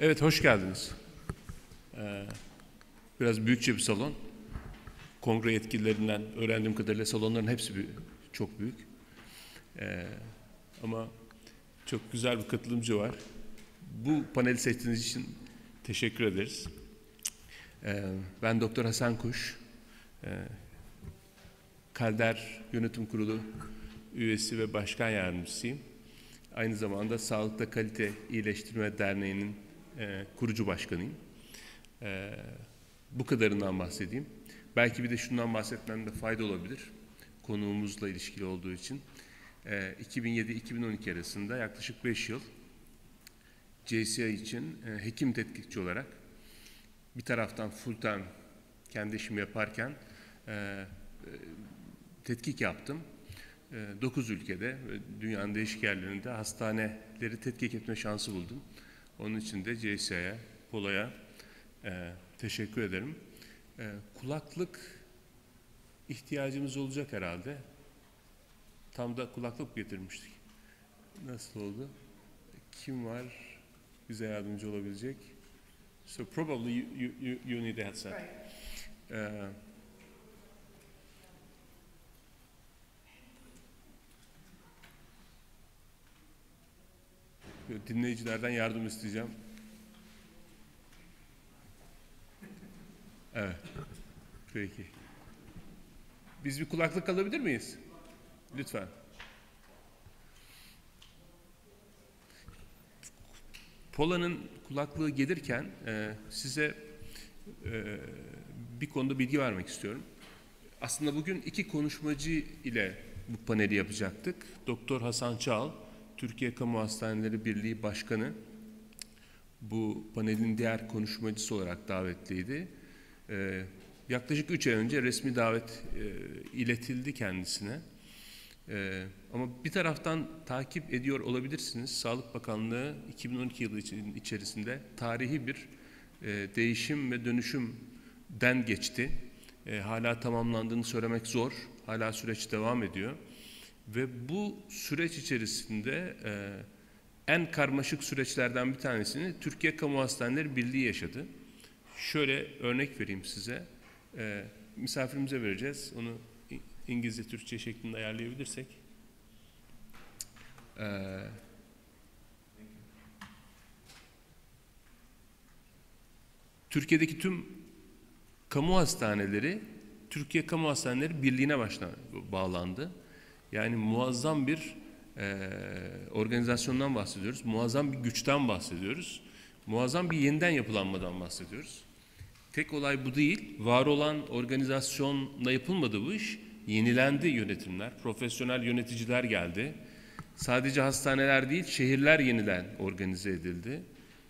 Evet, hoş geldiniz. Biraz büyükçe bir salon. Kongre yetkililerinden öğrendiğim kadarıyla salonların hepsi çok büyük. Ama çok güzel bir katılımcı var. Bu paneli seçtiğiniz için teşekkür ederiz. Ben Doktor Hasan Kuş. KalDer Yönetim Kurulu üyesi ve başkan yardımcısıyım. Aynı zamanda Sağlıkta Kalite İyileştirme Derneği'nin kurucu başkanıyım. Bu kadarından bahsedeyim. Belki bir de şundan bahsetmemde fayda olabilir. Konuğumuzla ilişkili olduğu için. 2007-2012 arasında yaklaşık 5 yıl JCI için hekim tetkikçi olarak bir taraftan full time kendi işimi yaparken tetkik yaptım. 9 ülkede, dünyanın değişik yerlerinde hastaneleri tetkik etme şansı buldum. Onun için de JCI'ye, Paula'ya teşekkür ederim. Kulaklık ihtiyacımız olacak herhalde. Tam da kulaklık getirmiştik. Nasıl oldu? Kim var bize yardımcı olabilecek? So probably you need a headset. Dinleyicilerden yardım isteyeceğim. Evet. Peki. Biz bir kulaklık alabilir miyiz? Lütfen. Paula'nın kulaklığı gelirken size bir konuda bilgi vermek istiyorum. Aslında bugün iki konuşmacı ile bu paneli yapacaktık. Doktor Hasan Çağal, Türkiye Kamu Hastaneleri Birliği Başkanı, bu panelin diğer konuşmacısı olarak davetliydi. Yaklaşık 3 ay önce resmi davet iletildi kendisine. Ama bir taraftan takip ediyor olabilirsiniz. Sağlık Bakanlığı 2012 yılı içerisinde tarihi bir değişim ve dönüşümden geçti. Hala tamamlandığını söylemek zor. Hala süreç devam ediyor. Ve bu süreç içerisinde en karmaşık süreçlerden bir tanesini Türkiye Kamu Hastaneleri Birliği yaşadı. Şöyle örnek vereyim size. Misafirimize vereceğiz. Onu İngilizce, Türkçe şeklinde ayarlayabilirsek. Türkiye'deki tüm kamu hastaneleri Türkiye Kamu Hastaneleri Birliği'ne bağlandı. Yani muazzam bir organizasyondan bahsediyoruz. Muazzam bir güçten bahsediyoruz. Muazzam bir yeniden yapılanmadan bahsediyoruz. Tek olay bu değil. Var olan organizasyonla yapılmadı bu iş. Yenilendi yönetimler. Profesyonel yöneticiler geldi. Sadece hastaneler değil, şehirler yeniden organize edildi.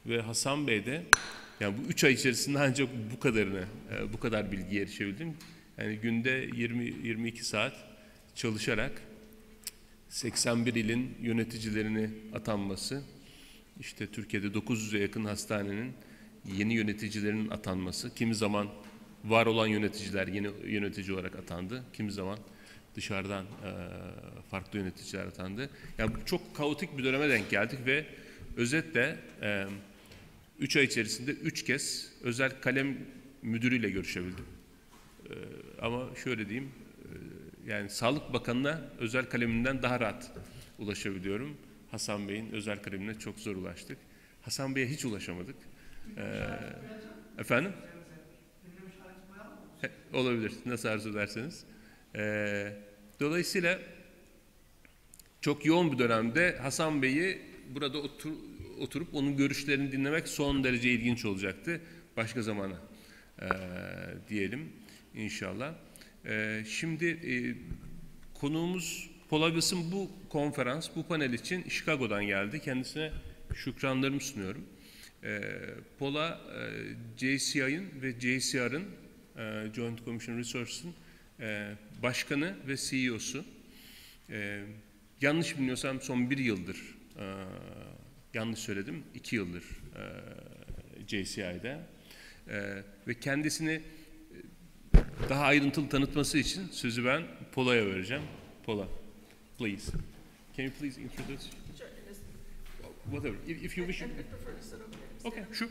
Ve Hasan Bey de, yani bu 3 ay içerisinde ancak bu kadar bilgiye erişebildim. Yani günde 20-22 saat çalışarak 81 ilin yöneticilerini atanması, işte Türkiye'de 900'e yakın hastanenin yeni yöneticilerinin atanması, kimi zaman var olan yöneticiler yeni yönetici olarak atandı, kimi zaman dışarıdan farklı yöneticiler atandı. Yani çok kaotik bir döneme denk geldik ve özetle 3 ay içerisinde 3 kez özel kalem müdürüyle görüşebildim. Ama şöyle diyeyim, yani Sağlık Bakanı'na özel kaleminden daha rahat ulaşabiliyorum. Hasan Bey'in özel kalemine çok zor ulaştık. Hasan Bey'e hiç ulaşamadık. Efendim? Olabilir. Nasıl arzu ederseniz. Dolayısıyla çok yoğun bir dönemde Hasan Bey'i burada oturup onun görüşlerini dinlemek son derece ilginç olacaktı. Başka zamana diyelim inşallah. Şimdi konuğumuz Paula bu konferans, bu panel için Chicago'dan geldi. Kendisine şükranlarımı sunuyorum. Paula, JCI'ın ve JCR'ın, Joint Commission Resources'ın başkanı ve CEO'su. Yanlış bilmiyorsam son 1 yıldır, yanlış söyledim, 2 yıldır JCI'de. Ve kendisini daha ayrıntılı tanıtması için sözü ben Paula'ya vereceğim. Paula, please. Can you please introduce? Sure. Whatever. If you wish. I prefer to sit over there. Okay, sure.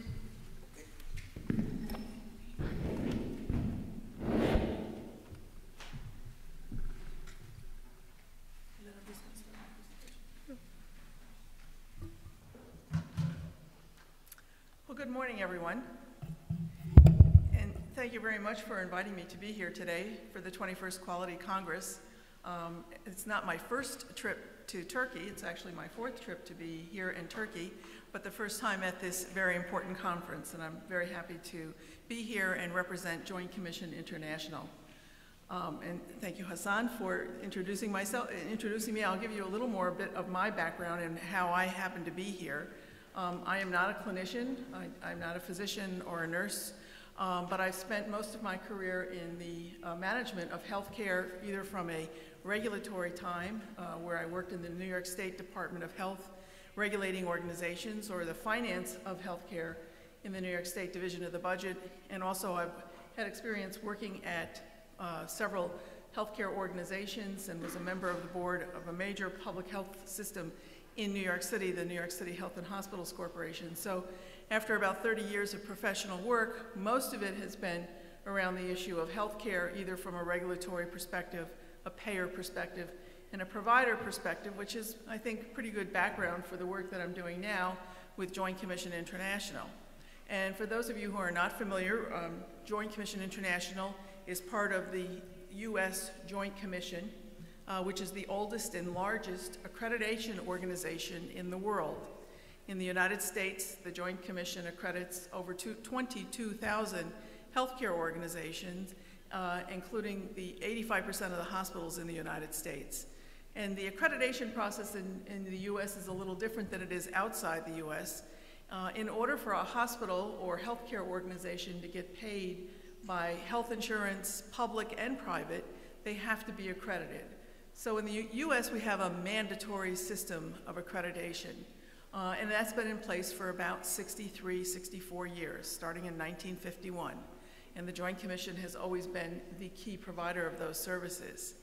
Well, good morning, everyone. And thank you very much for inviting me to be here today for the 21st Quality Congress. It's not my first trip to Turkey. It's actually my fourth trip to be here in Turkey, but the first time at this very important conference. And I'm very happy to be here and represent Joint Commission International. And thank you, Hasan, for introducing me. I'll give you a little more bit of my background and how I happen to be here. I am not a clinician. I'm not a physician or a nurse, but I've spent most of my career in the management of healthcare, either from a regulatory time, where I worked in the New York State Department of Health regulating organizations, or the finance of healthcare in the New York State Division of the Budget. And also I've had experience working at several healthcare organizations and was a member of the board of a major public health system in New York City, the New York City Health and Hospitals Corporation. So after about 30 years of professional work, most of it has been around the issue of healthcare, either from a regulatory perspective, a payer perspective, and a provider perspective, which is, I think, pretty good background for the work that I'm doing now with Joint Commission International. And for those of you who are not familiar, Joint Commission International is part of the U.S. Joint Commission, which is the oldest and largest accreditation organization in the world. In the United States, the Joint Commission accredits over 22,000 healthcare organizations, including the 85% of the hospitals in the United States. And the accreditation process in the U.S. is a little different than it is outside the U.S. In order for a hospital or healthcare organization to get paid by health insurance, public and private, they have to be accredited. So in the U.S., we have a mandatory system of accreditation, and that's been in place for about 63, 64 years, starting in 1951. And the Joint Commission has always been the key provider of those services.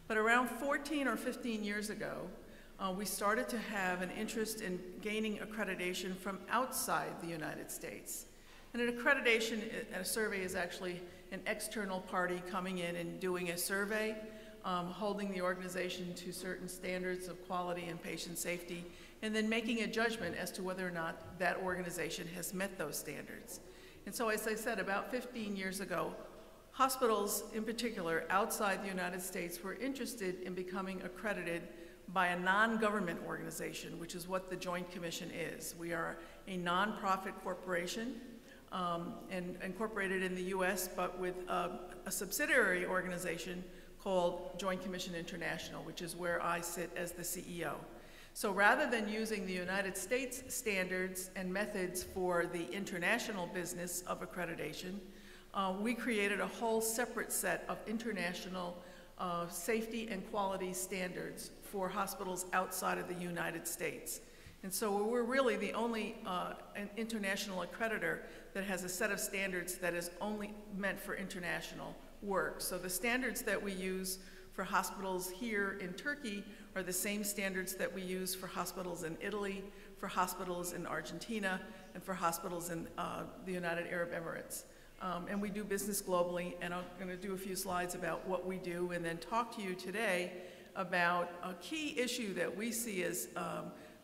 But around 14 or 15 years ago, we started to have an interest in gaining accreditation from outside the United States. And an accreditation, a survey, is actually an external party coming in and doing a survey, holding the organization to certain standards of quality and patient safety, and then making a judgment as to whether or not that organization has met those standards. And so, as I said, about 15 years ago, hospitals in particular outside the United States were interested in becoming accredited by a non-government organization, which is what the Joint Commission is. We are a nonprofit corporation and incorporated in the US, but with a subsidiary organization called Joint Commission International, which is where I sit as the CEO. So rather than using the United States standards and methods for the international business of accreditation, we created a whole separate set of international safety and quality standards for hospitals outside of the United States. And so we're really the only an international accreditor that has a set of standards that is only meant for international work. So the standards that we use for hospitals here in Turkey are the same standards that we use for hospitals in Italy, for hospitals in Argentina, and for hospitals in the United Arab Emirates. And we do business globally, and I'm going to do a few slides about what we do and then talk to you today about a key issue that we see as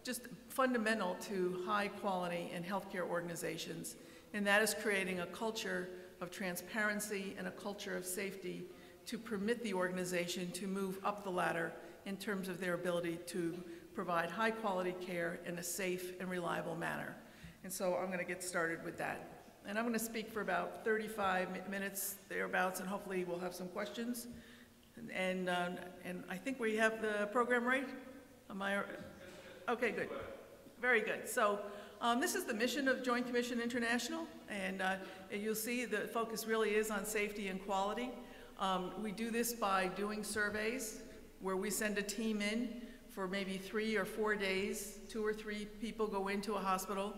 just fundamental to high quality in healthcare organizations, and that is creating a culture of transparency and a culture of safety to permit the organization to move up the ladder in terms of their ability to provide high quality care in a safe and reliable manner. And so I'm going to get started with that. And I'm going to speak for about 35 minutes thereabouts, and hopefully we'll have some questions. And I think we have the program right? Am I? Okay, good. Very good. So this is the mission of Joint Commission International, and you'll see the focus really is on safety and quality. We do this by doing surveys where we send a team in for maybe 3 or 4 days. 2 or 3 people go into a hospital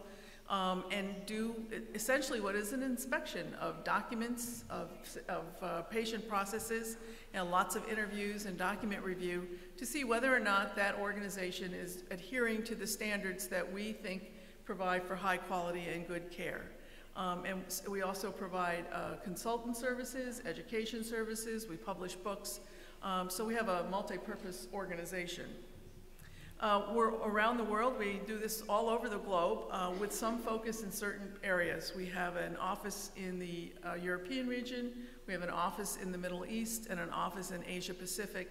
and do essentially what is an inspection of documents, of patient processes, and lots of interviews and document review to see whether or not that organization is adhering to the standards that we think provide for high quality and good care. And we also provide consultant services, education services, we publish books, so we have a multi-purpose organization. We're around the world. We do this all over the globe with some focus in certain areas. We have an office in the European region, we have an office in the Middle East, and an office in Asia Pacific.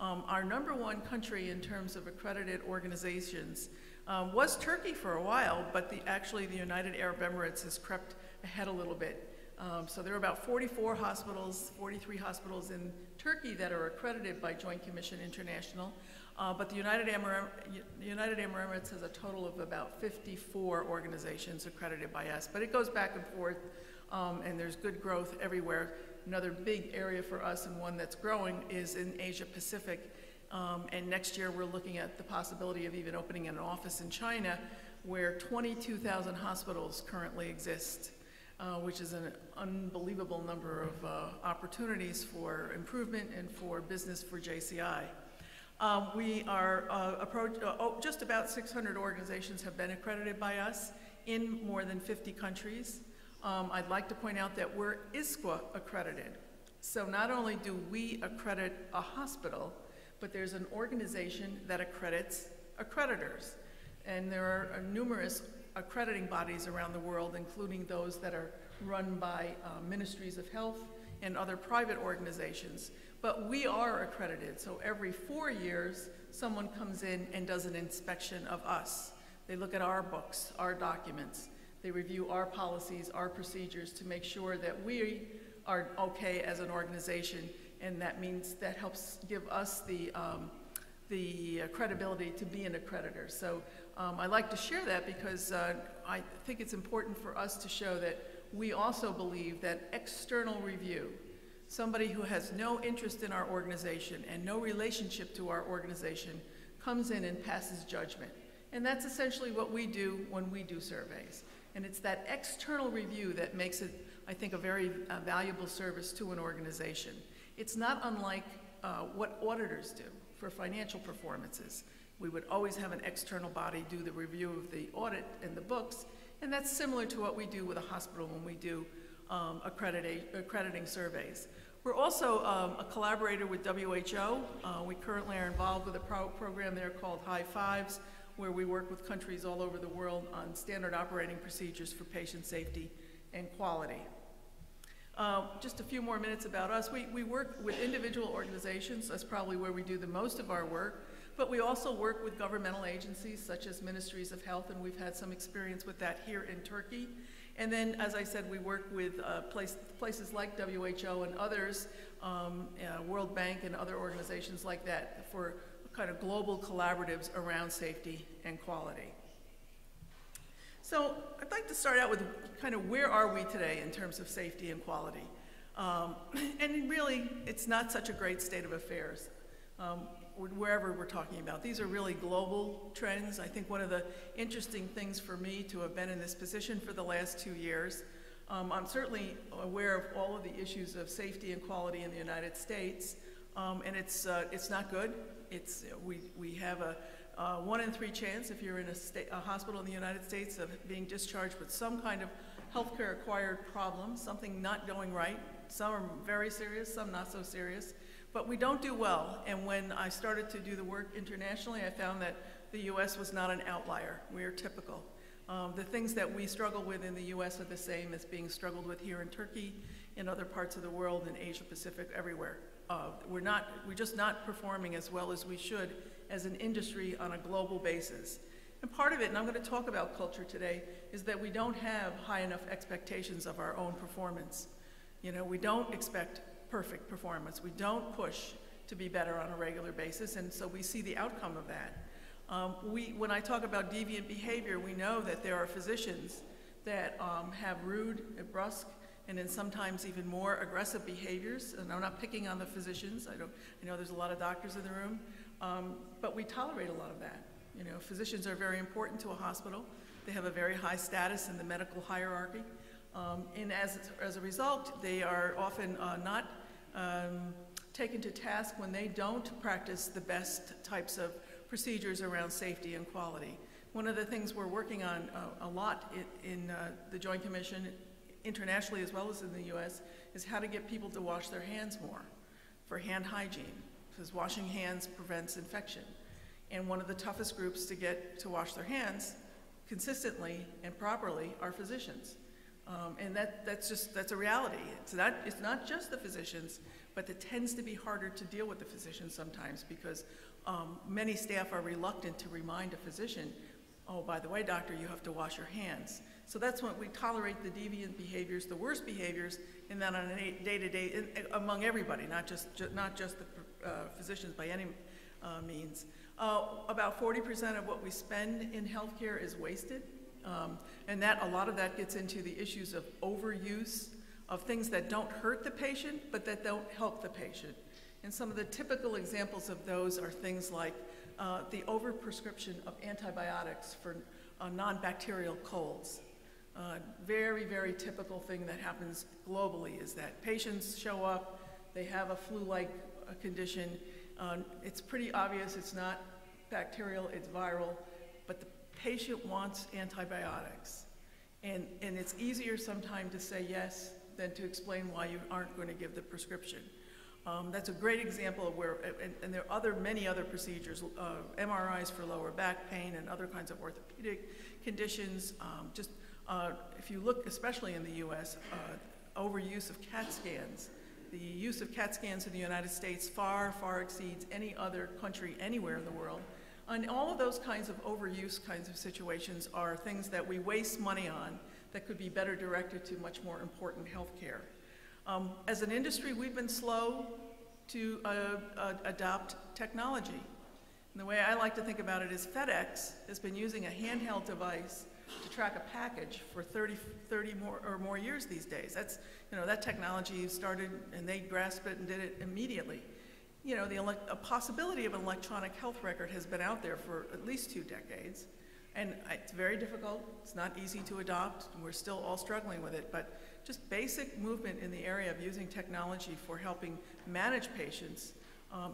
Our #1 country in terms of accredited organizations was Turkey for a while, but actually the United Arab Emirates has crept ahead a little bit. So there are about 44 hospitals, 43 hospitals in Turkey that are accredited by Joint Commission International. But the United Arab Emirates has a total of about 54 organizations accredited by us. But it goes back and forth, and there's good growth everywhere. Another big area for us, and one that's growing, is in Asia Pacific. And next year we're looking at the possibility of even opening an office in China, where 22,000 hospitals currently exist, which is an unbelievable number of opportunities for improvement and for business for JCI. We are just about 600 organizations have been accredited by us in more than 50 countries. I'd like to point out that we're ISQA accredited. So not only do we accredit a hospital, but there's an organization that accredits accreditors. And there are numerous accrediting bodies around the world, including those that are run by ministries of health and other private organizations. But we are accredited, so every 4 years, someone comes in and does an inspection of us. They look at our books, our documents. They review our policies, our procedures to make sure that we are okay as an organization, and that means that helps give us the credibility to be an accreditor. So I like to share that because I think it's important for us to show that we also believe that external review, somebody who has no interest in our organization and no relationship to our organization, comes in and passes judgment. And that's essentially what we do when we do surveys. And it's that external review that makes it, I think, a very valuable service to an organization. It's not unlike what auditors do for financial performances. We would always have an external body do the review of the audit and the books, and that's similar to what we do with a hospital when we do accrediting surveys. We're also a collaborator with WHO. We currently are involved with a program there called High Fives, where we work with countries all over the world on standard operating procedures for patient safety and quality. Just a few more minutes about us. We work with individual organizations. That's probably where we do the most of our work. But we also work with governmental agencies such as ministries of health, and we've had some experience with that here in Turkey. And then, as I said, we work with places like WHO and others, World Bank and other organizations like that, for kind of global collaboratives around safety and quality. So I'd like to start out with kind of where are we today in terms of safety and quality. And really, it's not such a great state of affairs, wherever we're talking about. These are really global trends. I think one of the interesting things for me to have been in this position for the last 2 years, I'm certainly aware of all of the issues of safety and quality in the United States, and it's not good. We have a 1 in 3 chance, if you're in a hospital in the United States, of being discharged with some kind of healthcare acquired problem, something not going right. Some are very serious, some not so serious. But we don't do well, and when I started to do the work internationally, I found that the U.S. was not an outlier. We are typical. The things that we struggle with in the U.S. are the same as being struggled with here in Turkey, in other parts of the world, in Asia Pacific, everywhere. We're just not performing as well as we should as an industry on a global basis. And part of it, and I'm going to talk about culture today, is that we don't have high enough expectations of our own performance. You know, we don't expect perfect performance. We don't push to be better on a regular basis, and so we see the outcome of that. When I talk about deviant behavior, we know that there are physicians that have rude, brusque, and then sometimes even more aggressive behaviors. And I'm not picking on the physicians. I know there's a lot of doctors in the room, but we tolerate a lot of that. You know, physicians are very important to a hospital. They have a very high status in the medical hierarchy. And as a result, they are often not taken to task when they don't practice the best types of procedures around safety and quality. One of the things we're working on a lot in the Joint Commission, internationally as well as in the US, is how to get people to wash their hands more for hand hygiene, because washing hands prevents infection. And one of the toughest groups to get to wash their hands consistently and properly are physicians. And that's a reality. It's not just the physicians, but it tends to be harder to deal with the physicians sometimes because many staff are reluctant to remind a physician, oh, by the way, doctor, you have to wash your hands. So that's when we tolerate the deviant behaviors, the worst behaviors, and then on a day-to-day, among everybody, not just the physicians by any means. About 40% of what we spend in healthcare is wasted, and a lot of that gets into the issues of overuse of things that don't hurt the patient, but that don't help the patient. And some of the typical examples of those are things like the overprescription of antibiotics for non-bacterial colds. Very, very typical thing that happens globally is that patients show up, they have a flu-like condition. It's pretty obvious it's not bacterial, it's viral, but the patient wants antibiotics. And it's easier sometimes to say yes than to explain why you aren't going to give the prescription. That's a great example of where, and there are many other procedures, MRIs for lower back pain and other kinds of orthopedic conditions. If you look, especially in the US, overuse of CAT scans. The use of CAT scans in the United States far, far exceeds any other country anywhere in the world. And all of those kinds of overuse kinds of situations are things that we waste money on that could be better directed to much more important health care. As an industry, we've been slow to adopt technology. And the way I like to think about it is FedEx has been using a handheld device to track a package for 30 or more years these days. That's, that technology started and they grasped it and did it immediately. A possibility of an electronic health record has been out there for at least 2 decades. And it's very difficult, it's not easy to adopt, and we're still all struggling with it, but just basic movement in the area of using technology for helping manage patients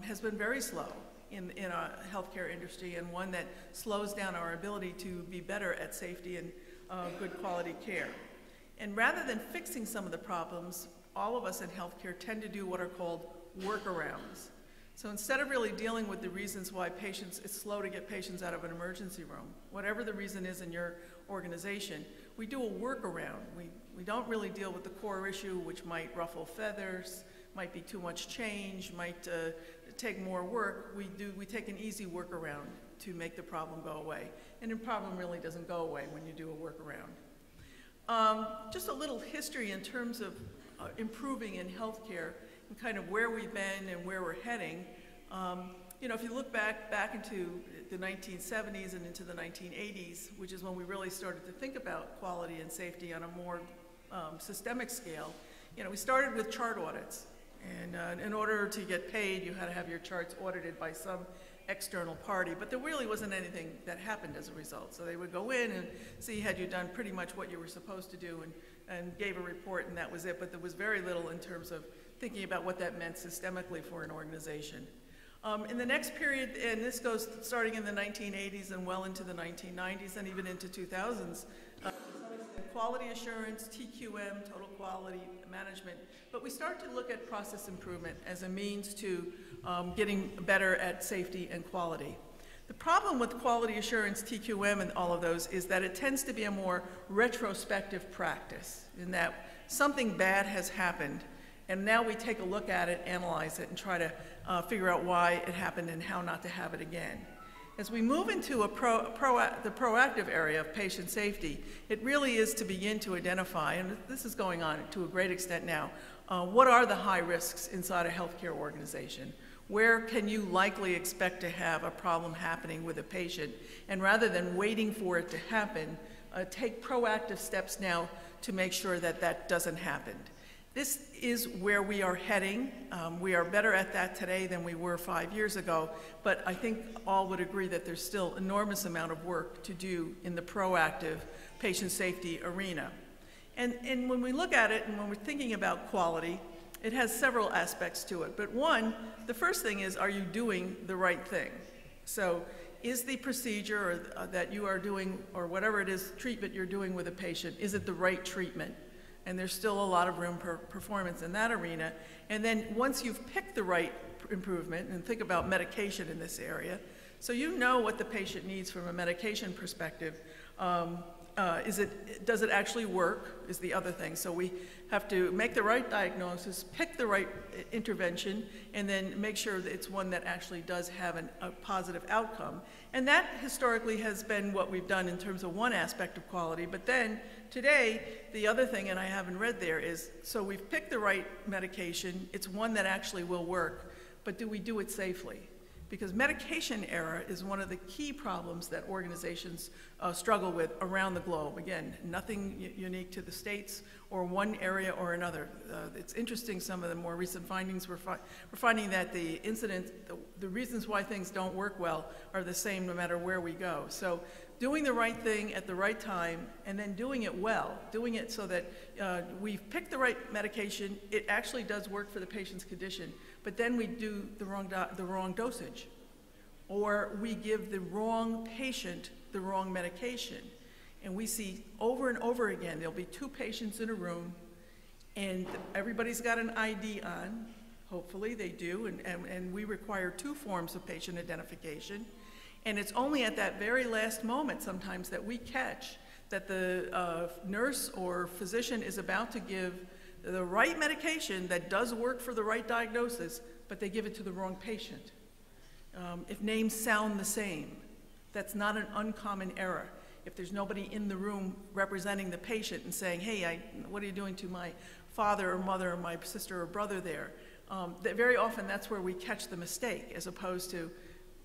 has been very slow in our healthcare industry, and one that slows down our ability to be better at safety and good quality care. And rather than fixing some of the problems, all of us in healthcare tend to do what are called workarounds. So instead of really dealing with the reasons why it's slow to get patients out of an emergency room, whatever the reason is in your organization, we do a workaround. We don't really deal with the core issue, which might ruffle feathers, might be too much change, might take more work. We take an easy workaround to make the problem go away. And the problem really doesn't go away when you do a workaround. Just a little history in terms of improving in healthcare and kind of where we've been and where we're heading. If you look back into the 1970s and into the 1980s, which is when we really started to think about quality and safety on a more systemic scale, we started with chart audits. And in order to get paid, you had to have your charts audited by some external party, but there really wasn't anything that happened as a result. So they would go in and see had you done pretty much what you were supposed to do and gave a report, and that was it, but there was very little in terms of thinking about what that meant systemically for an organization. In the next period, and this goes starting in the 1980s and well into the 1990s and even into 2000s, quality assurance, TQM, total quality management, but we start to look at process improvement as a means to getting better at safety and quality. The problem with quality assurance, TQM, and all of those is that it tends to be a more retrospective practice in that something bad has happened, and now we take a look at it, analyze it, and try to figure out why it happened and how not to have it again. As we move into the proactive area of patient safety, it really is to begin to identify, and this is going on to a great extent now, what are the high risks inside a healthcare organization? Where can you likely expect to have a problem happening with a patient? And rather than waiting for it to happen, take proactive steps now to make sure that that doesn't happen. This is where we are heading. We are better at that today than we were 5 years ago, but I think all would agree that there's still enormous amount of work to do in the proactive patient safety arena. And when we look at it and when we're thinking about quality, it has several aspects to it. But one, the first thing is, are you doing the right thing? So is the procedure that you are doing, or whatever it is, treatment you're doing with a patient, is it the right treatment? And there's still a lot of room for performance in that arena. And then once you've picked the right improvement, and think about medication in this area, so you know what the patient needs from a medication perspective. Does it actually work is the other thing. So we have to make the right diagnosis, pick the right intervention, and then make sure that it's one that actually does have a positive outcome. And that historically has been what we've done in terms of one aspect of quality. But then today, the other thing, and I haven't read there, is so we've picked the right medication, it's one that actually will work, but do we do it safely? Because medication error is one of the key problems that organizations struggle with around the globe. Again, nothing unique to the States or one area or another. It's interesting, some of the more recent findings, we're finding that the incidents, the reasons why things don't work well are the same no matter where we go. So doing the right thing at the right time and then doing it well, doing it so that we've picked the right medication, it actually does work for the patient's condition, but then we do the wrong dosage, or we give the wrong patient the wrong medication. And we see over and over again, there'll be two patients in a room, and everybody's got an ID on, hopefully they do, and we require two forms of patient identification. And it's only at that very last moment sometimes that we catch that the nurse or physician is about to give the right medication that does work for the right diagnosis, but they give it to the wrong patient. If names sound the same, that's not an uncommon error. If there's nobody in the room representing the patient and saying, hey, what are you doing to my father or mother or my sister or brother there? That very often that's where we catch the mistake, as opposed to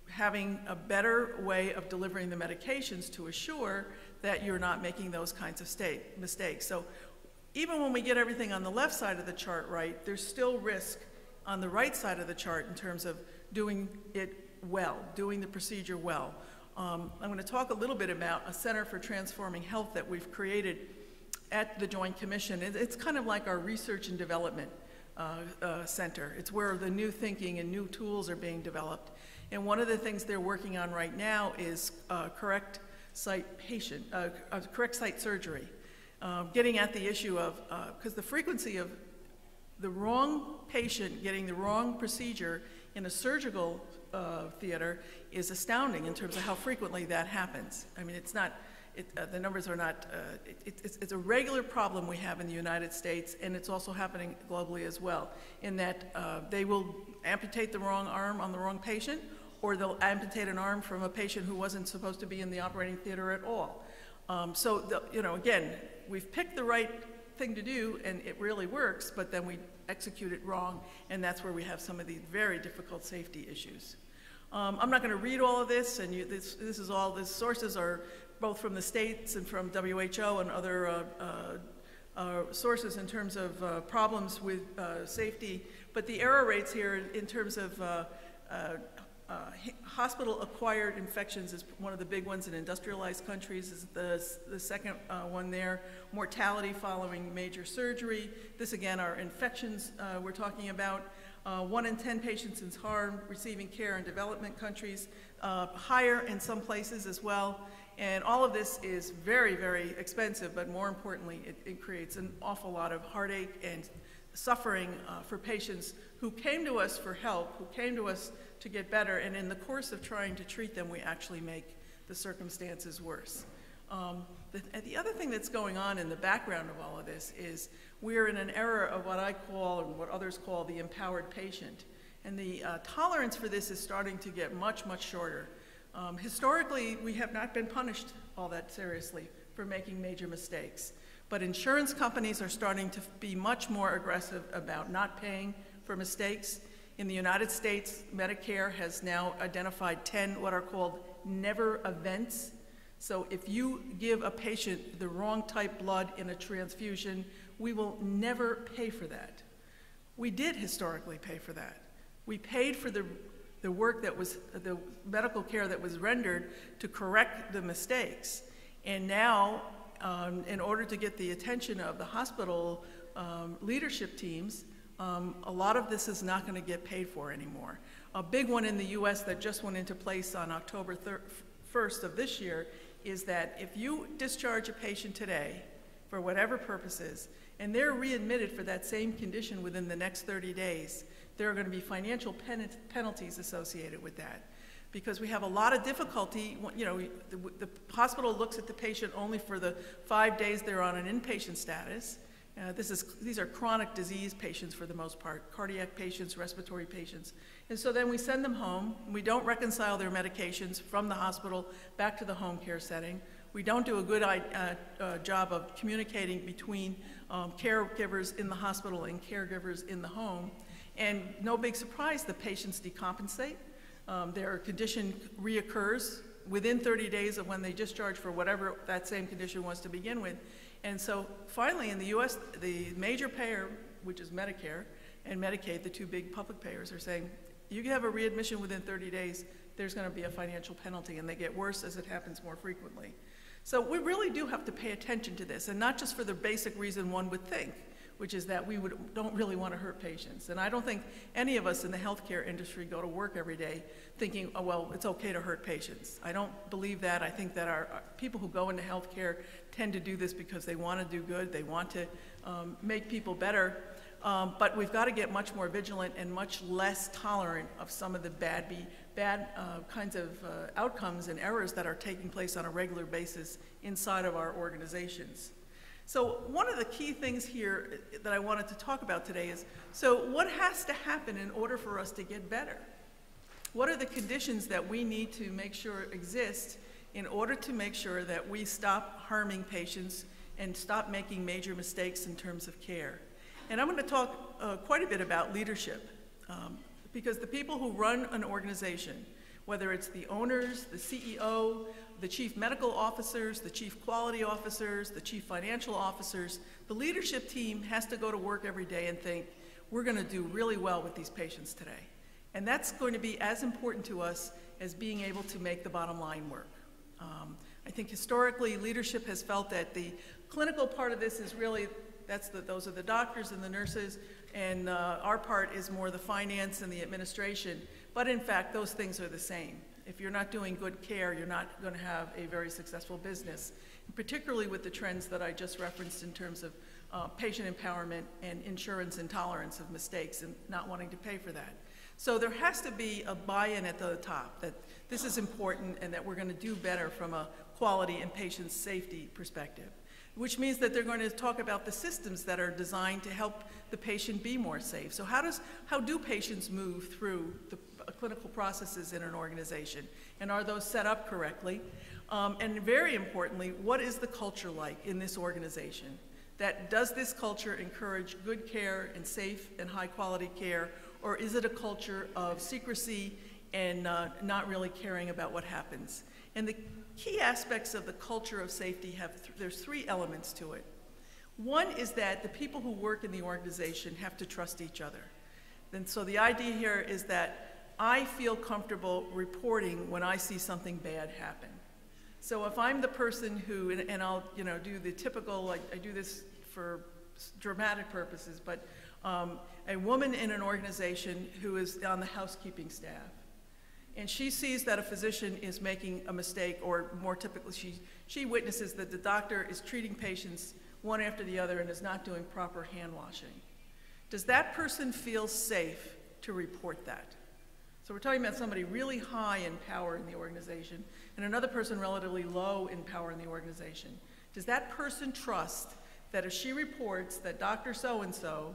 having a better way of delivering the medications to assure that you're not making those kinds of mistakes. So even when we get everything on the left side of the chart right, there's still risk on the right side of the chart in terms of doing it well, doing the procedure well. I'm going to talk a little bit about a Center for Transforming Health that we've created at the Joint Commission. It's kind of like our research and development center. It's where the new thinking and new tools are being developed. And one of the things they're working on right now is correct site surgery. Getting at the issue of, because the frequency of the wrong patient getting the wrong procedure in a surgical theater is astounding in terms of how frequently that happens. I mean, it's not, the numbers are not, it's a regular problem we have in the United States, and it's also happening globally as well, in that they will amputate the wrong arm on the wrong patient, or they'll amputate an arm from a patient who wasn't supposed to be in the operating theater at all. Again, we've picked the right thing to do, and it really works, but then we execute it wrong, and that's where we have some of these very difficult safety issues. I'm not going to read all of this, and the sources are both from the states and from WHO and other sources in terms of problems with safety, but the error rates here in terms of hospital-acquired infections is one of the big ones in industrialized countries, is the second one there. Mortality following major surgery. This, again, are infections we're talking about. 1 in 10 patients is harmed receiving care in development countries, higher in some places as well. And all of this is very, very expensive, but more importantly, it creates an awful lot of heartache and suffering for patients who came to us for help, who came to us to get better, and in the course of trying to treat them, we actually make the circumstances worse. The other thing that's going on in the background of all of this is we're in an era of what I call, and what others call, the empowered patient. And the tolerance for this is starting to get much, much shorter. Historically, we have not been punished all that seriously for making major mistakes. But insurance companies are starting to be much more aggressive about not paying for mistakes. In the United States, Medicare has now identified 10 what are called never events. So if you give a patient the wrong type blood in a transfusion, we will never pay for that. We did historically pay for that. We paid for the work that was, the medical care that was rendered to correct the mistakes. And now, in order to get the attention of the hospital leadership teams, a lot of this is not going to get paid for anymore. A big one in the US that just went into place on October 1st of this year is that if you discharge a patient today for whatever purposes, and they're readmitted for that same condition within the next 30 days, there are going to be financial penalties associated with that. Because we have a lot of difficulty, you know, the hospital looks at the patient only for the 5 days they're on an inpatient status. These are chronic disease patients for the most part, cardiac patients, respiratory patients. And so then we send them home. We don't reconcile their medications from the hospital back to the home care setting. We don't do a good job of communicating between caregivers in the hospital and caregivers in the home. And no big surprise, the patients decompensate. Their condition reoccurs within 30 days of when they discharge for whatever that same condition was to begin with. And so finally in the US, the major payer, which is Medicare, and Medicaid, the two big public payers, are saying, you have a readmission within 30 days, there's going to be a financial penalty, and they get worse as it happens more frequently. So we really do have to pay attention to this, and not just for the basic reason one would think, which is that we don't really want to hurt patients. And I don't think any of us in the healthcare industry go to work every day thinking, oh, well, it's okay to hurt patients. I don't believe that. I think that our people who go into healthcare tend to do this because they want to do good, they want to make people better, but we've got to get much more vigilant and much less tolerant of some of the bad kinds of outcomes and errors that are taking place on a regular basis inside of our organizations. So one of the key things here that I wanted to talk about today is, so what has to happen in order for us to get better? What are the conditions that we need to make sure exist in order to make sure that we stop harming patients and stop making major mistakes in terms of care? And I'm going to talk quite a bit about leadership, because the people who run an organization, whether it's the owners, the CEO, the chief medical officers, the chief quality officers, the chief financial officers, the leadership team has to go to work every day and think, we're going to do really well with these patients today. And that's going to be as important to us as being able to make the bottom line work. I think historically, leadership has felt that the clinical part of this is really, those are the doctors and the nurses, and our part is more the finance and the administration. But in fact, those things are the same. If you're not doing good care, you're not going to have a very successful business, particularly with the trends that I just referenced in terms of patient empowerment and insurance intolerance of mistakes and not wanting to pay for that. So there has to be a buy-in at the top that this is important and that we're going to do better from a quality and patient safety perspective, which means that they're going to talk about the systems that are designed to help the patient be more safe. So how do patients move through the clinical processes in an organization? And are those set up correctly? And very importantly, what is the culture like in this organization? Does this culture encourage good care and safe and high quality care, or is it a culture of secrecy and not really caring about what happens? And the key aspects of the culture of safety there's three elements to it. One is that the people who work in the organization have to trust each other. And so the idea here is that I feel comfortable reporting when I see something bad happen. So if I'm the person who, and I'll do the typical, I do this for dramatic purposes, but a woman in an organization who is on the housekeeping staff, and she sees that a physician is making a mistake, or more typically, she witnesses that the doctor is treating patients one after the other and is not doing proper hand washing. Does that person feel safe to report that? So we're talking about somebody really high in power in the organization and another person relatively low in power in the organization. Does that person trust that if she reports that Dr. So-and-so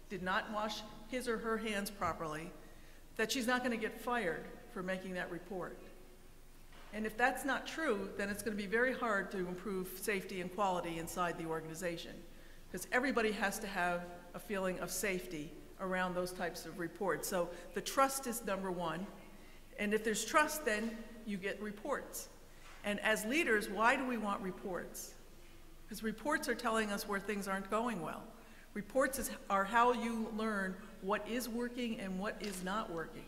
did not wash his or her hands properly, that she's not going to get fired for making that report? And if that's not true, then it's going to be very hard to improve safety and quality inside the organization, because everybody has to have a feeling of safety around those types of reports. So the trust is number one. And if there's trust, then you get reports. And as leaders, why do we want reports? Because reports are telling us where things aren't going well. Reports are how you learn what is working and what is not working.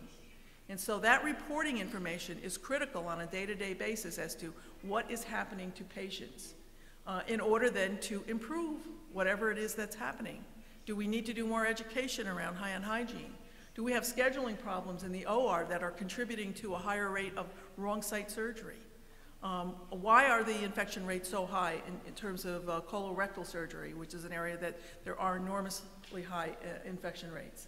And so that reporting information is critical on a day-to-day basis as to what is happening to patients in order then to improve whatever it is that's happening. Do we need to do more education around high-end hygiene? Do we have scheduling problems in the OR that are contributing to a higher rate of wrong site surgery? Why are the infection rates so high in terms of colorectal surgery, which is an area that there are enormously high infection rates?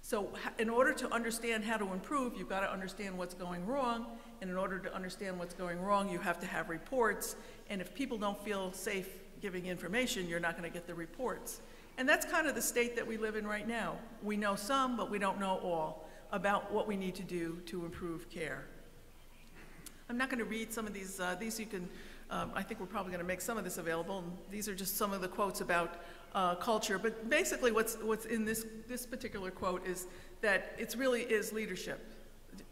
So in order to understand how to improve, you've got to understand what's going wrong, and in order to understand what's going wrong, you have to have reports, and if people don't feel safe giving information, you're not going to get the reports. And that's kind of the state that we live in right now. We know some, but we don't know all about what we need to do to improve care. I'm not going to read some of these. These you can, I think we're probably going to make some of this available. And these are just some of the quotes about culture. But basically what's in this particular quote is that it really is leadership.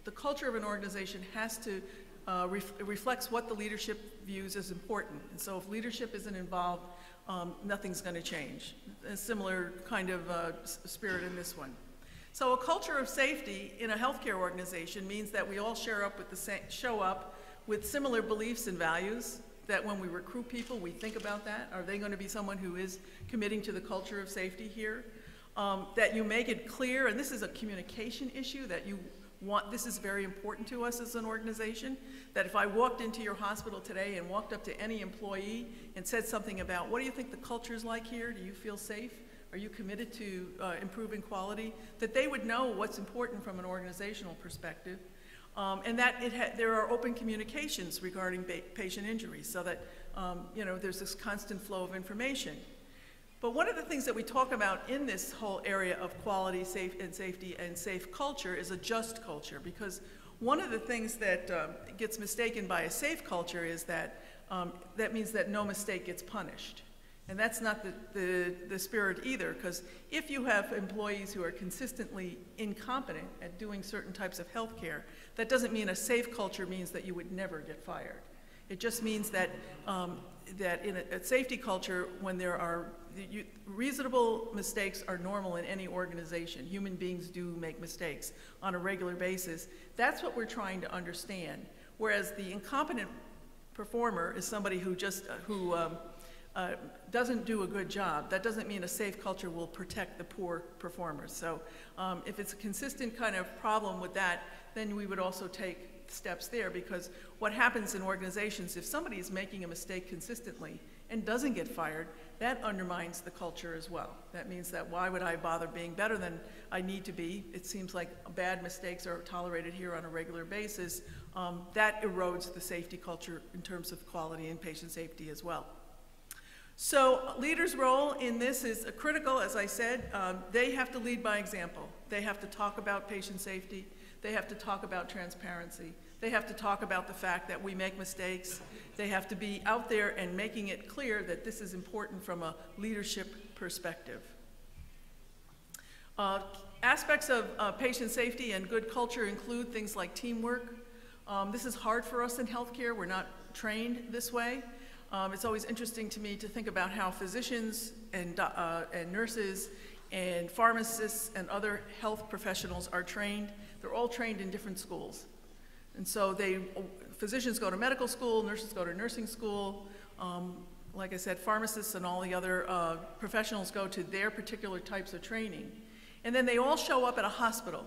The culture of an organization has to reflects what the leadership views as important. And so if leadership isn't involved, nothing's going to change. A similar kind of spirit in this one. So a culture of safety in a healthcare organization means that we all show up with similar beliefs and values, that when we recruit people, we think about that. Are they going to be someone who is committing to the culture of safety here? That you make it clear, and this is a communication issue, that you want, this is very important to us as an organization, that if I walked into your hospital today and walked up to any employee and said something about, what do you think the culture is like here? Do you feel safe? Are you committed to improving quality? That they would know what's important from an organizational perspective, and that there are open communications regarding patient injuries, so that you know, there's this constant flow of information. But one of the things that we talk about in this whole area of quality, safety, and safe culture is a just culture, because one of the things that gets mistaken by a safe culture is that that means that no mistake gets punished. And that's not the spirit either, because if you have employees who are consistently incompetent at doing certain types of health care, that doesn't mean a safe culture means that you would never get fired. It just means that, that in a safety culture, when there are reasonable mistakes are normal in any organization. Human beings do make mistakes on a regular basis. That's what we're trying to understand. Whereas the incompetent performer is somebody who just, doesn't do a good job. That doesn't mean a safe culture will protect the poor performers. So if it's a consistent kind of problem with that, then we would also take steps there, because what happens in organizations, if somebody is making a mistake consistently and doesn't get fired, that undermines the culture as well. That means that why would I bother being better than I need to be? It seems like bad mistakes are tolerated here on a regular basis. That erodes the safety culture in terms of quality and patient safety as well. So leaders' role in this is critical, as I said. They have to lead by example. They have to talk about patient safety. They have to talk about transparency. They have to talk about the fact that we make mistakes. They have to be out there and making it clear that this is important from a leadership perspective. Aspects of patient safety and good culture include things like teamwork. This is hard for us in healthcare. We're not trained this way. It's always interesting to me to think about how physicians and nurses and pharmacists and other health professionals are trained. They're all trained in different schools. And so physicians go to medical school, nurses go to nursing school. Like I said, pharmacists and all the other professionals go to their particular types of training. And then they all show up at a hospital.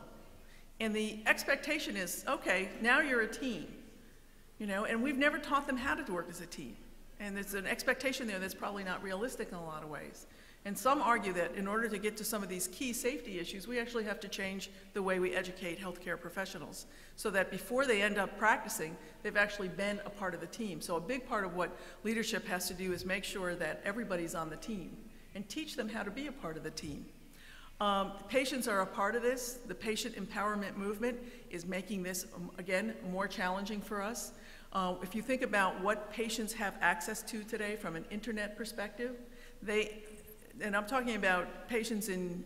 And the expectation is, okay, now you're a team. You know, and we've never taught them how to work as a team. And there's an expectation there that's probably not realistic in a lot of ways. And some argue that in order to get to some of these key safety issues, we actually have to change the way we educate healthcare professionals, so that before they end up practicing, they've actually been a part of the team. So a big part of what leadership has to do is make sure that everybody's on the team and teach them how to be a part of the team. Patients are a part of this. The patient empowerment movement is making this, again, more challenging for us. If you think about what patients have access to today from an internet perspective, and I'm talking about patients in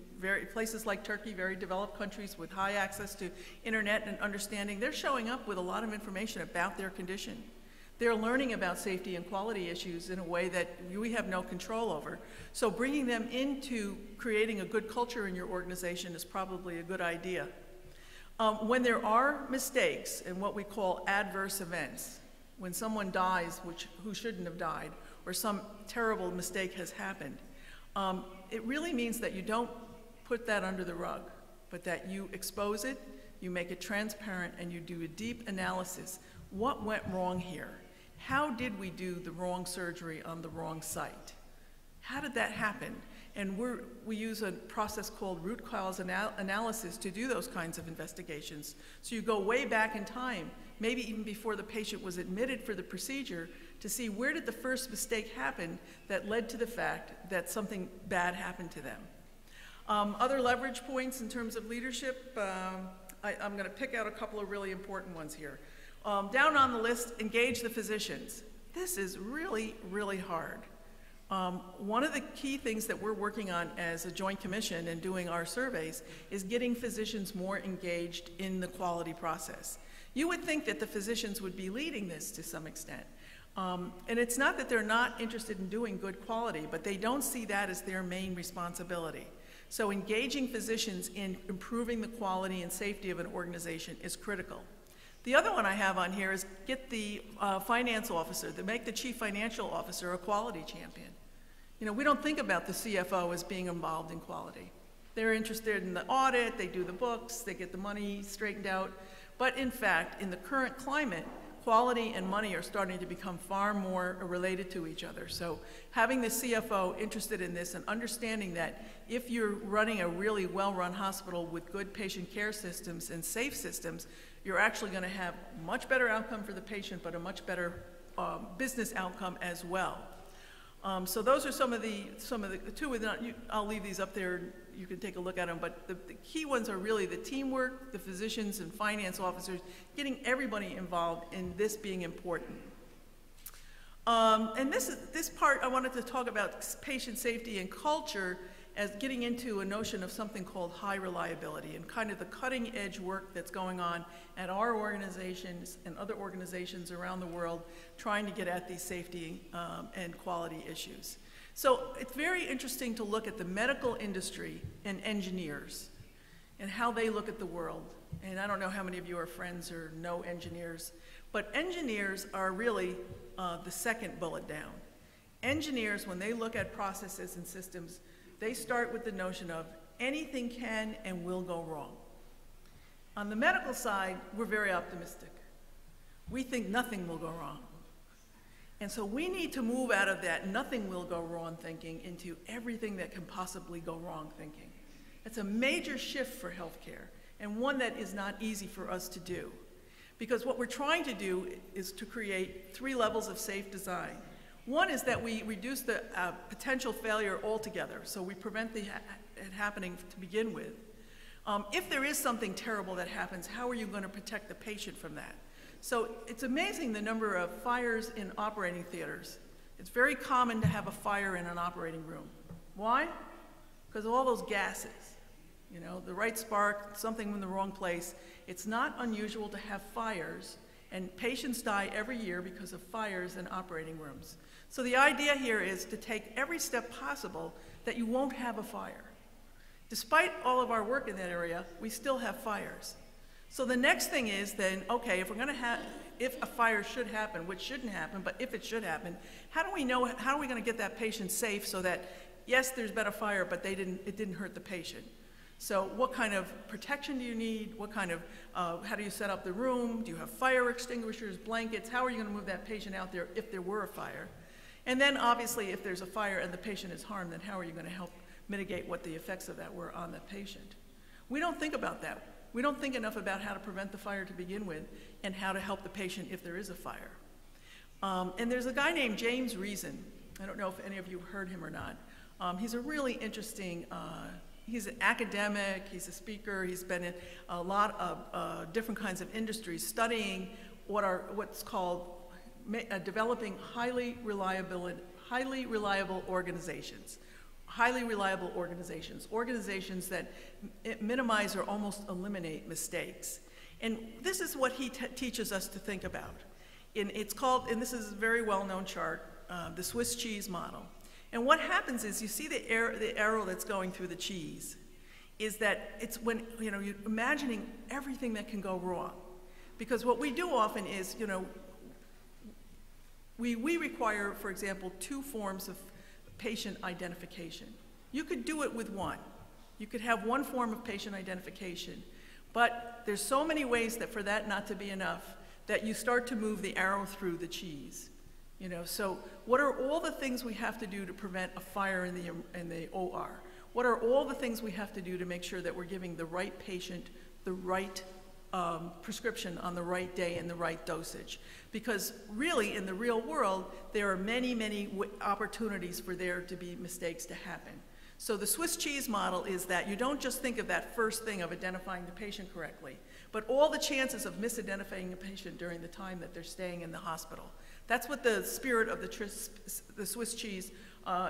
places like Turkey, very developed countries with high access to internet and understanding, they're showing up with a lot of information about their condition. They're learning about safety and quality issues in a way that we have no control over. So bringing them into creating a good culture in your organization is probably a good idea. When there are mistakes and what we call adverse events, when someone dies who shouldn't have died, or some terrible mistake has happened, It really means that you don't put that under the rug, but that you expose it, you make it transparent, and you do a deep analysis. What went wrong here? How did we do the wrong surgery on the wrong site? How did that happen? And we use a process called root cause analysis to do those kinds of investigations. So you go way back in time, maybe even before the patient was admitted for the procedure, to see where did the first mistake happen that led to the fact that something bad happened to them. Other leverage points in terms of leadership, I'm going to pick out a couple of really important ones here. Down on the list, engage the physicians. This is really, really hard. One of the key things that we're working on as a joint commission and doing our surveys is getting physicians more engaged in the quality process. You would think that the physicians would be leading this to some extent. And it's not that they're not interested in doing good quality, but they don't see that as their main responsibility. So engaging physicians in improving the quality and safety of an organization is critical. The other one I have on here is get the finance officer, make the chief financial officer a quality champion. You know, we don't think about the CFO as being involved in quality. They're interested in the audit, they do the books, they get the money straightened out. But in fact, in the current climate, quality and money are starting to become far more related to each other. So having the CFO interested in this and understanding that if you're running a really well-run hospital with good patient care systems and safe systems, you're actually going to have much better outcome for the patient, but a much better business outcome as well. So those are some of the two. I'll leave these up there. You can take a look at them. But the key ones are really the teamwork, the physicians and finance officers, getting everybody involved in this being important. And this part I wanted to talk about patient safety and culture as getting into a notion of something called high reliability and kind of the cutting edge work that's going on at our organizations and other organizations around the world trying to get at these safety and quality issues. So it's very interesting to look at the medical industry and engineers and how they look at the world. And I don't know how many of you are friends or know engineers, but engineers are really the second bullet down. Engineers, when they look at processes and systems, they start with the notion of anything can and will go wrong. On the medical side, we're very optimistic. We think nothing will go wrong. And so we need to move out of that nothing will go wrong thinking into everything that can possibly go wrong thinking. It's a major shift for healthcare and one that is not easy for us to do. Because what we're trying to do is to create 3 levels of safe design. One is that we reduce the potential failure altogether, so we prevent it happening to begin with. If there is something terrible that happens, how are you going to protect the patient from that? So it's amazing the number of fires in operating theaters. It's very common to have a fire in an operating room. Why? Because of all those gases. You know, the right spark, something in the wrong place. It's not unusual to have fires, and patients die every year because of fires in operating rooms. So the idea here is to take every step possible that you won't have a fire. Despite all of our work in that area, we still have fires. So the next thing is then, okay, if a fire should happen, which shouldn't happen, but if it should happen, how are we going to get that patient safe so that, yes, there's been a fire, but it didn't hurt the patient? So what kind of protection do you need? What kind of, how do you set up the room? Do you have fire extinguishers, blankets? How are you going to move that patient out there if there were a fire? And then obviously if there's a fire and the patient is harmed, then how are you going to help mitigate what the effects of that were on the patient? We don't think about that. We don't think enough about how to prevent the fire to begin with and how to help the patient if there is a fire. And there's a guy named James Reason. I don't know if any of you heard him or not. He's a really interesting, he's an academic, he's a speaker, he's been in a lot of different kinds of industries studying what's called developing highly reliable organizations. Highly reliable organizations, organizations that minimize or almost eliminate mistakes. And this is what he teaches us to think about. It's called, and this is a very well-known chart, the Swiss cheese model. And what happens is you see the arrow that's going through the cheese is that it's when, you know, you're imagining everything that can go wrong. Because what we do often is, you know, we require, for example, 2 forms of patient identification. You could do it with one. You could have one form of patient identification. But there's so many ways that for that not to be enough that you start to move the arrow through the cheese. You know, so what are all the things we have to do to prevent a fire in the OR? What are all the things we have to do to make sure that we're giving the right patient the right prescription on the right day and the right dosage? Because really, in the real world, there are many, many opportunities for there to be mistakes to happen. So the Swiss cheese model is that you don't just think of that first thing of identifying the patient correctly, but all the chances of misidentifying a patient during the time that they're staying in the hospital. That's what the spirit of the Swiss cheese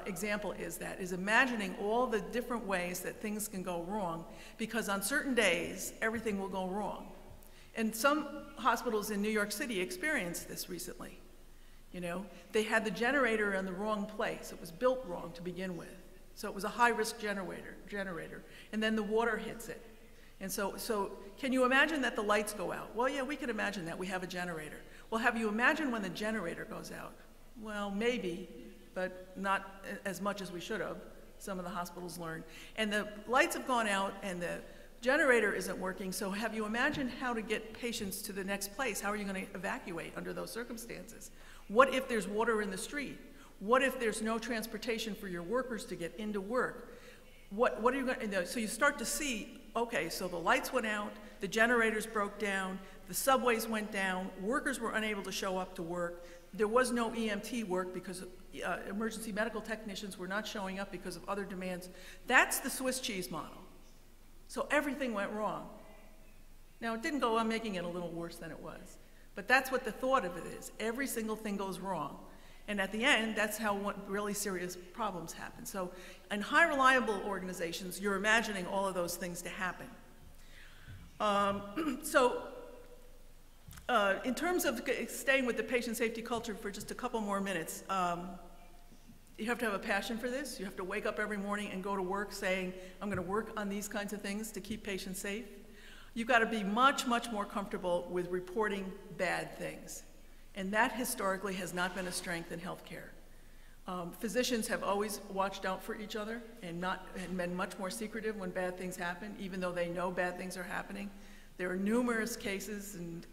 example is, imagining all the different ways that things can go wrong, because on certain days, everything will go wrong. And some hospitals in New York City experienced this recently. You know, they had the generator in the wrong place. It was built wrong to begin with. So it was a high-risk generator, and then the water hits it. And so can you imagine that the lights go out? Well, yeah, we can imagine that. We have a generator. Well, have you imagined when the generator goes out? Well, maybe, but not as much as we should have, some of the hospitals learned. And the lights have gone out, and the generator isn't working, so have you imagined how to get patients to the next place? How are you going to evacuate under those circumstances? What if there's water in the street? What if there's no transportation for your workers to get into work? What are you going to do? So you start to see, okay, so the lights went out, the generators broke down, the subways went down, workers were unable to show up to work, there was no EMT work because emergency medical technicians were not showing up because of other demands. That's the Swiss cheese model. So everything went wrong. Now, it didn't go on making it a little worse than it was, but that's what the thought of it is. Every single thing goes wrong. And at the end, that's how really serious problems happen. So in high reliable organizations, you're imagining all of those things to happen. In terms of staying with the patient safety culture for just a couple more minutes, you have to have a passion for this. You have to wake up every morning and go to work saying, I'm going to work on these kinds of things to keep patients safe. You've got to be much, much more comfortable with reporting bad things. And that historically has not been a strength in healthcare. Physicians have always watched out for each other and been much more secretive when bad things happen, even though they know bad things are happening. There are numerous cases and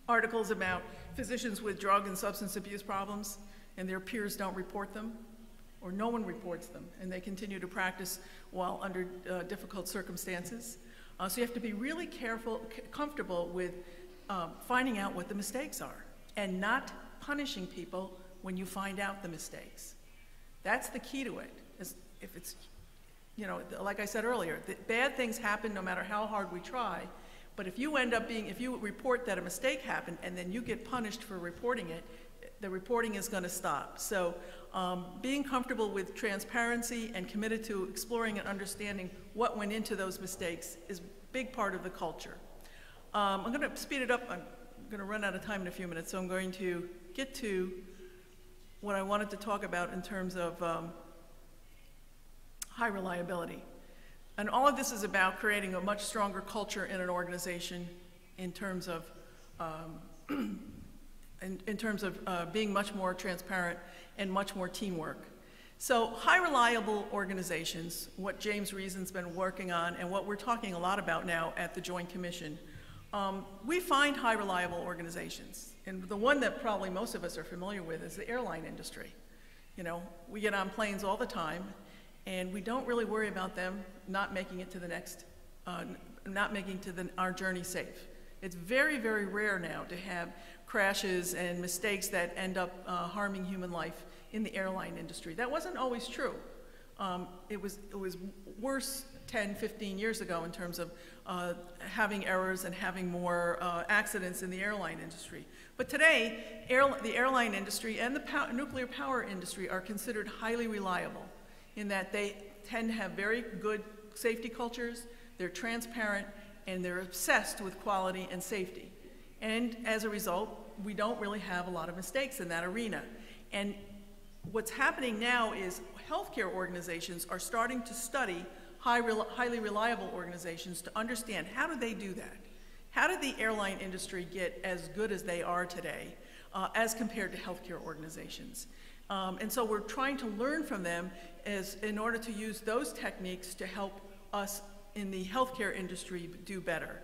articles about physicians with drug and substance abuse problems, and their peers don't report them, or no one reports them, and they continue to practice while under difficult circumstances. So you have to be really comfortable with finding out what the mistakes are, and not punishing people when you find out the mistakes. That's the key to it. If it's, you know, like I said earlier, bad things happen no matter how hard we try, but if you report that a mistake happened and then you get punished for reporting it, the reporting is going to stop. So being comfortable with transparency and committed to exploring and understanding what went into those mistakes is a big part of the culture. I'm going to speed it up. I'm going to run out of time in a few minutes, so I'm going to get to what I wanted to talk about in terms of high reliability. And all of this is about creating a much stronger culture in an organization in terms of being much more transparent and much more teamwork. So high reliable organizations, what James Reason's been working on and what we're talking a lot about now at the Joint Commission, we find high reliable organizations. And the one that probably most of us are familiar with is the airline industry. You know, we get on planes all the time, and we don't really worry about them not making it to the next, our journey safe. It's very, very rare now to have crashes and mistakes that end up harming human life in the airline industry. That wasn't always true. It was worse 10, 15 years ago in terms of having errors and having more accidents in the airline industry. But today, the airline industry and the nuclear power industry are considered highly reliable in that they tend to have very good safety cultures, they're transparent, and they're obsessed with quality and safety. And as a result, we don't really have a lot of mistakes in that arena. And what's happening now is healthcare organizations are starting to study highly reliable organizations to understand how do they do that? How did the airline industry get as good as they are today as compared to healthcare organizations? And so we're trying to learn from them in order to use those techniques to help us in the healthcare industry do better.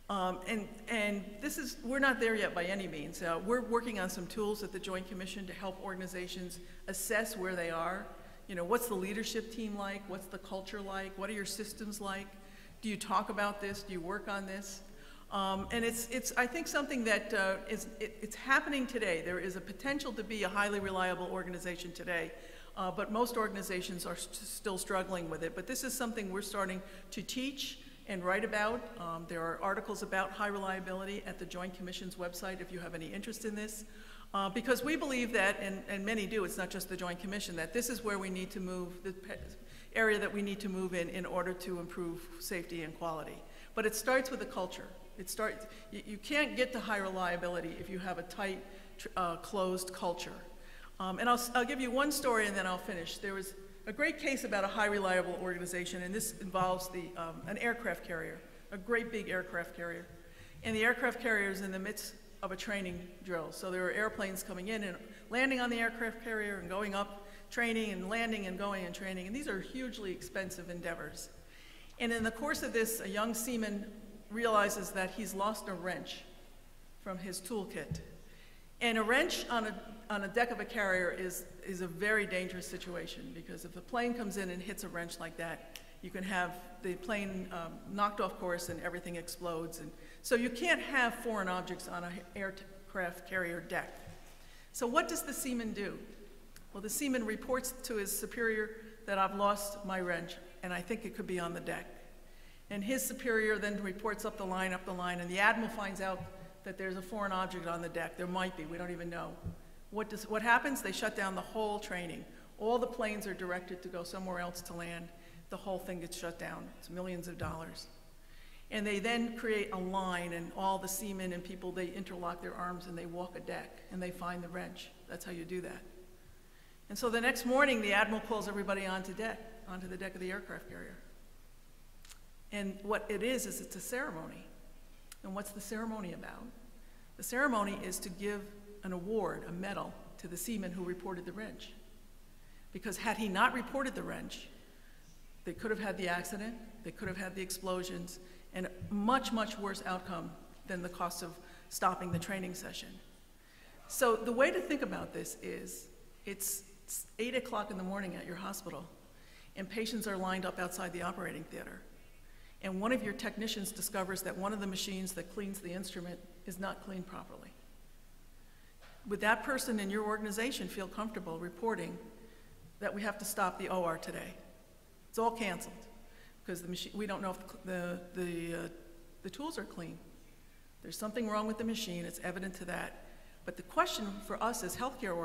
And we're not there yet by any means. We're working on some tools at the Joint Commission to help organizations assess where they are. You know, what's the leadership team like? What's the culture like? What are your systems like? Do you talk about this? Do you work on this? And it's I think something that it's happening today. There is a potential to be a highly reliable organization today, but most organizations are still struggling with it. But this is something we're starting to teach and write about. There are articles about high reliability at the Joint Commission's website if you have any interest in this. Because we believe that, and many do, it's not just the Joint Commission, that this is where we need to move, the area that we need to move in order to improve safety and quality. But it starts with the culture. You can't get to high reliability if you have a tight, closed culture. And I'll give you one story and then I'll finish. There was a great case about a high reliable organization, and this involves an aircraft carrier, a great big aircraft carrier. And the aircraft carrier is in the midst of a training drill. So there are airplanes coming in and landing on the aircraft carrier and going up, training and landing and going and training. And these are hugely expensive endeavors. And in the course of this, a young seaman realizes that he's lost a wrench from his toolkit. And a wrench on a deck of a carrier is a very dangerous situation, because if the plane comes in and hits a wrench like that, you can have the plane knocked off course and everything explodes. And so you can't have foreign objects on an aircraft carrier deck. So what does the seaman do? Well, the seaman reports to his superior that I've lost my wrench and I think it could be on the deck. And his superior then reports up the line, and the admiral finds out that there's a foreign object on the deck. There might be, we don't even know. What happens? They shut down the whole training. All the planes are directed to go somewhere else to land. The whole thing gets shut down. It's millions of dollars. And they then create a line, and all the seamen and people, they interlock their arms and they walk a deck and they find the wrench. That's how you do that. And so the next morning, the admiral calls everybody onto the deck of the aircraft carrier. And what it is it's a ceremony. And what's the ceremony about? The ceremony is to give an award, a medal, to the seaman who reported the wrench. Because had he not reported the wrench, they could have had the accident, they could have had the explosions, and a much, much worse outcome than the cost of stopping the training session. So the way to think about this is, it's 8 o'clock in the morning at your hospital, and patients are lined up outside the operating theater. And one of your technicians discovers that one of the machines that cleans the instrument is not cleaned properly. Would that person in your organization feel comfortable reporting that we have to stop the OR today? It's all canceled because the machine, we don't know if the tools are clean. There's something wrong with the machine, it's evident to that. But the question for us as healthcare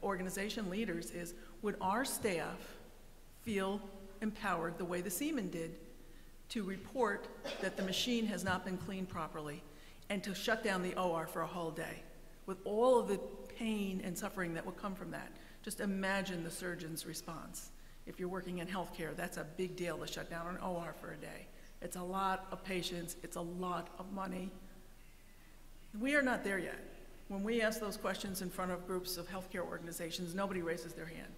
organization leaders is, would our staff feel empowered the way the seaman did to report that the machine has not been cleaned properly and to shut down the OR for a whole day, with all of the pain and suffering that would come from that? Just imagine the surgeon's response. If you're working in healthcare, that's a big deal to shut down an OR for a day. It's a lot of patients, it's a lot of money. We are not there yet. When we ask those questions in front of groups of healthcare organizations, nobody raises their hand.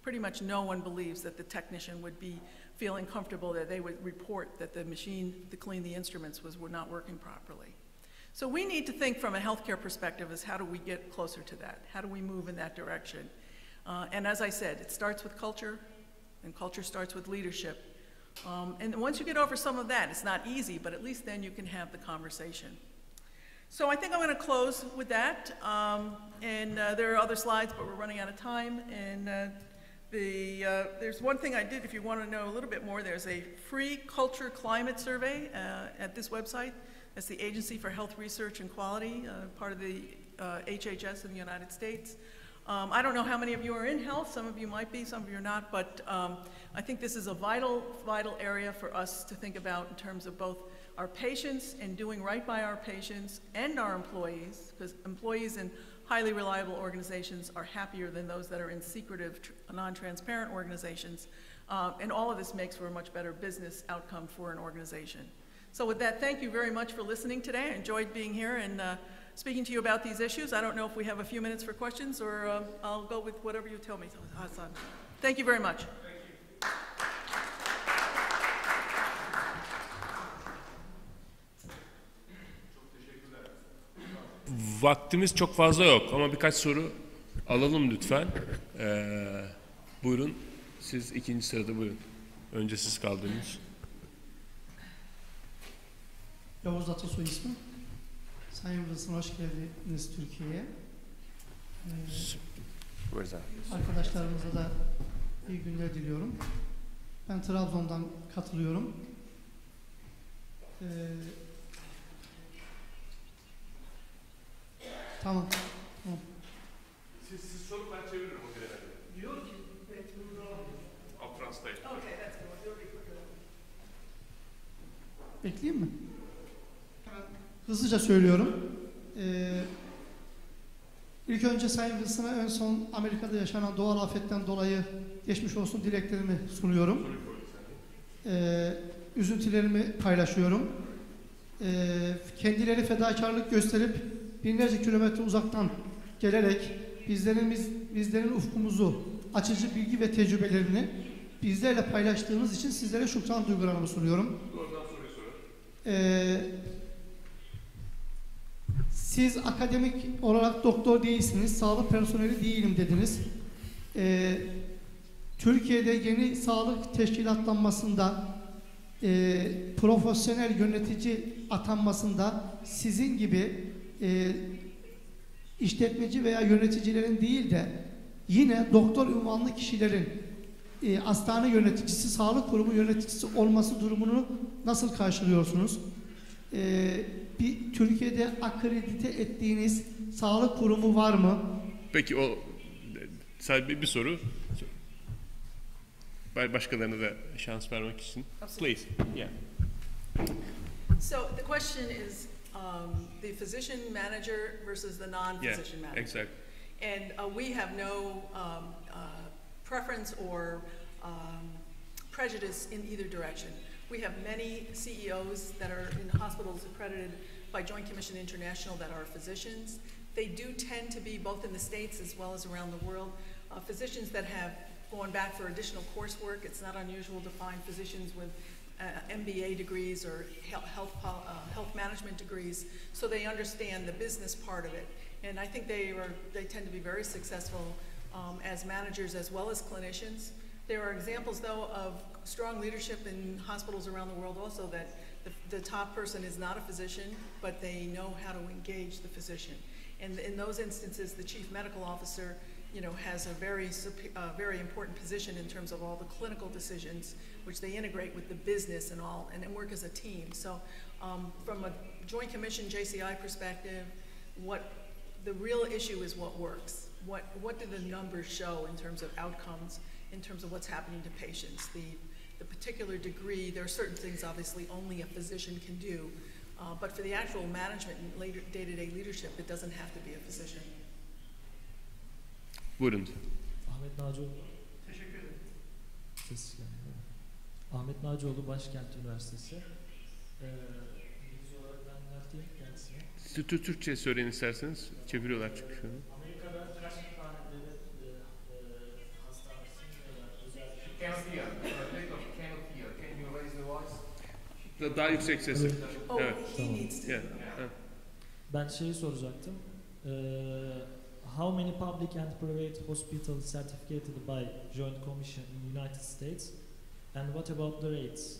Pretty much no one believes that the technician would be feeling comfortable that they would report that the machine to clean the instruments was not working properly. So we need to think from a healthcare perspective as how do we get closer to that? How do we move in that direction? And as I said, it starts with culture, and culture starts with leadership. And once you get over some of that, it's not easy, but at least then you can have the conversation. So I think I'm going to close with that. There are other slides, but we're running out of time. And there's one thing I did, if you want to know a little bit more, there's a free culture climate survey at this website. That's the Agency for Health Research and Quality, part of the HHS in the United States. I don't know how many of you are in health. Some of you might be, some of you are not, but I think this is a vital, vital area for us to think about in terms of both our patients and doing right by our patients and our employees, because employees in highly reliable organizations are happier than those that are in secretive, non-transparent organizations. And all of this makes for a much better business outcome for an organization. So with that, thank you very much for listening today. I enjoyed being here, and speaking to you about these issues. I don't know if we have a few minutes for questions, or I'll go with whatever you tell me, Hasan. Thank you very much. Vaktimiz çok fazla yok ama birkaç soru alalım lütfen. Buyurun. Siz ikinci sırada buyurun. Önce siz kaldınız. Yavuz Atasoy ismim. Sayın Yıldız'ın hoş geldiniz Türkiye'ye. Arkadaşlarımıza da iyi günler diliyorum. Ben Trabzon'dan katılıyorum. Tamam. Siz sorun, ben çeviririm o kadar. Diyor ki, Afrans'tayım. bekleyeyim mi? Hızlıca söylüyorum. İlk önce Sayın Wilson'a en son Amerika'da yaşanan doğal afetten dolayı geçmiş olsun dileklerimi sunuyorum. Üzüntülerimi paylaşıyorum. Kendileri fedakarlık gösterip binlerce kilometre uzaktan gelerek bizlerin ufkumuzu, açıcı bilgi ve tecrübelerini bizlerle paylaştığınız için sizlere şükran duygularımı sunuyorum. Siz akademik olarak doktor değilsiniz, sağlık personeli değilim dediniz. Türkiye'de yeni sağlık teşkilatlanmasında, profesyonel yönetici atanmasında sizin gibi işletmeci veya yöneticilerin değil de yine doktor unvanlı kişilerin hastane yöneticisi, sağlık kurumu yöneticisi olması durumunu nasıl karşılıyorsunuz? Bir Türkiye'de akredite ettiğiniz sağlık kurumu var mı? Peki o sadece bir soru. Başkalarına da şans vermek için. Please. Yeah. So the question is the physician manager versus the non-physician manager. Exactly. And we have no preference or prejudice in either direction. We have many CEOs that are in hospitals accredited by Joint Commission International that are physicians. They do tend to be both in the States as well as around the world. Physicians that have gone back for additional coursework. It's not unusual to find physicians with MBA degrees or health management degrees, so they understand the business part of it. And I think they tend to be very successful as managers as well as clinicians. There are examples, though, of strong leadership in hospitals around the world also that the top person is not a physician, but they know how to engage the physician. And in those instances, the chief medical officer, has a very important position in terms of all the clinical decisions, which they integrate with the business and work as a team. So from a Joint Commission JCI perspective, the real issue is what works. What do the numbers show in terms of outcomes, in terms of what's happening to patients? The particular degree, there are certain things obviously only a physician can do, but for the actual management and day-to-day leadership, it doesn't have to be a physician. Buyurun. Ahmet Nacioğlu. Teşekkür ederim. Ahmet Nacioğlu Başkent Üniversitesi. İngilizce olarak ben anlatayım kendisine. Türkçe söyleyin isterseniz. Çeviriyorlar çünkü şu an. Amerika'da kaç tane devlet hastanesi özel... Can you raise the voice? Daha yüksek sesi. Oh, Evet. he needs to. Yeah. Ben şeyi soracaktım. How many public and private hospitals certificated by Joint Commission in the United States? And what about the rates?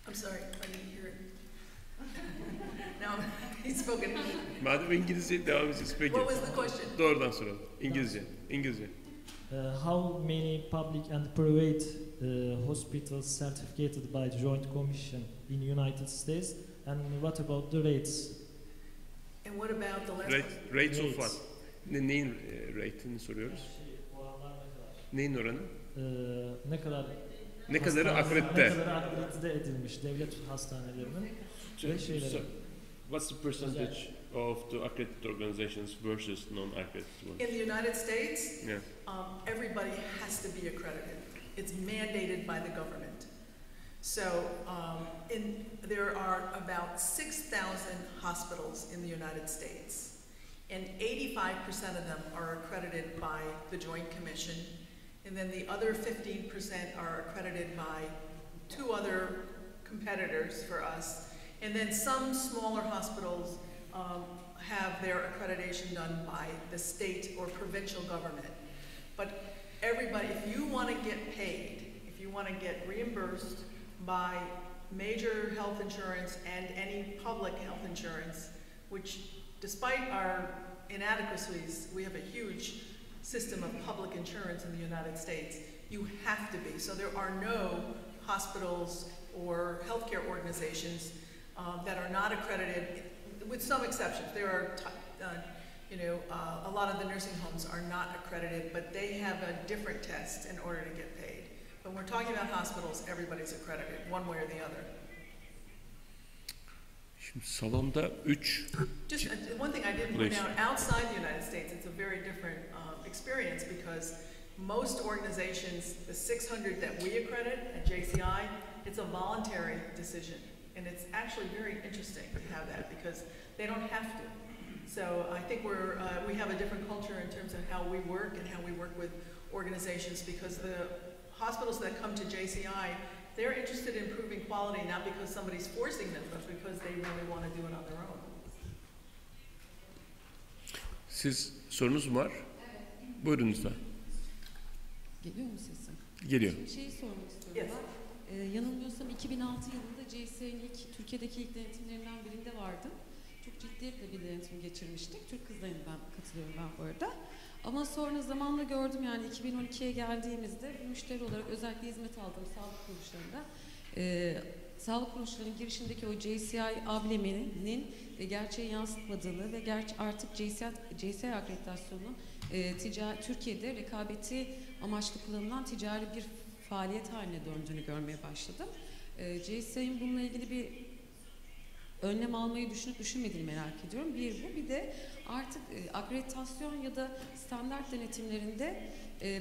I'm sorry, I didn't hear it. No, he's spoken. Madem İngilizce devam edeceğiz. Peki. What was the question? Doğrudan soralım. İngilizce. How many public and private hospitals certificated by the Joint Commission in the United States? And what about the rates? And what about the last one? Rates of what? Neyin rate'ini soruyoruz? Oranlar ne kadar? Neyin oranı? Ne kadarı akredite? Ne kadar akredite edilmiş devlet hastanelerinin ve şeyleri. What's the percentage of the accredited organizations versus non-accredited ones? In the United States, Yeah. Everybody has to be accredited. It's mandated by the government. So there are about 6,000 hospitals in the United States, and 85% of them are accredited by the Joint Commission, and then the other 15% are accredited by 2 other competitors for us, and then some smaller hospitals have their accreditation done by the state or provincial government. But everybody, if you want to get paid, if you want to get reimbursed by major health insurance and any public health insurance, which despite our inadequacies, we have a huge system of public insurance in the United States, you have to be. So there are no hospitals or healthcare organizations that are not accredited, with some exceptions. There are, a lot of the nursing homes are not accredited, but they have a different test in order to get paid. But when we're talking about hospitals, everybody's accredited, one way or the other. Şimdi salonda 3 Just one thing I didn't point out, outside the United States, it's a very different experience because most organizations, the 600 that we accredit at JCI, it's a voluntary decision. And it's actually very interesting to have that because they don't have to. So I think we have a different culture in terms of how we work and how we work with organizations, because the hospitals that come to JCI, they're interested in improving quality not because somebody's forcing them, but because they really want to do it on their own. Siz sorunuz mu var? Buyurun lütfen. Geliyor mu sesim? Geliyor. Şeyi sormak istiyorum Yes. ben. Yanılmıyorsam 2006 yılında CS'nin Türkiye'deki ilk denetimlerinden birinde vardım. Çok ciddiyetle bir denetim geçirmiştik. Türk kızlarına katılıyorum ben bu arada. Ama sonra zamanla gördüm, yani 2012'ye geldiğimizde bir müşteri olarak özellikle hizmet aldığım sağlık kuruluşlarında sağlık kuruluşlarının girişindeki o JCI ambleminin gerçeği yansıtmadığını ve artık JCI akreditasyonu Türkiye'de rekabeti amaçlı kullanılan ticari bir faaliyet haline döndüğünü görmeye başladım. JCI'nin bununla ilgili bir önlem almayı düşünüp düşünmediğini merak ediyorum. Bir bu. Bir de artık akreditasyon ya da standart denetimlerinde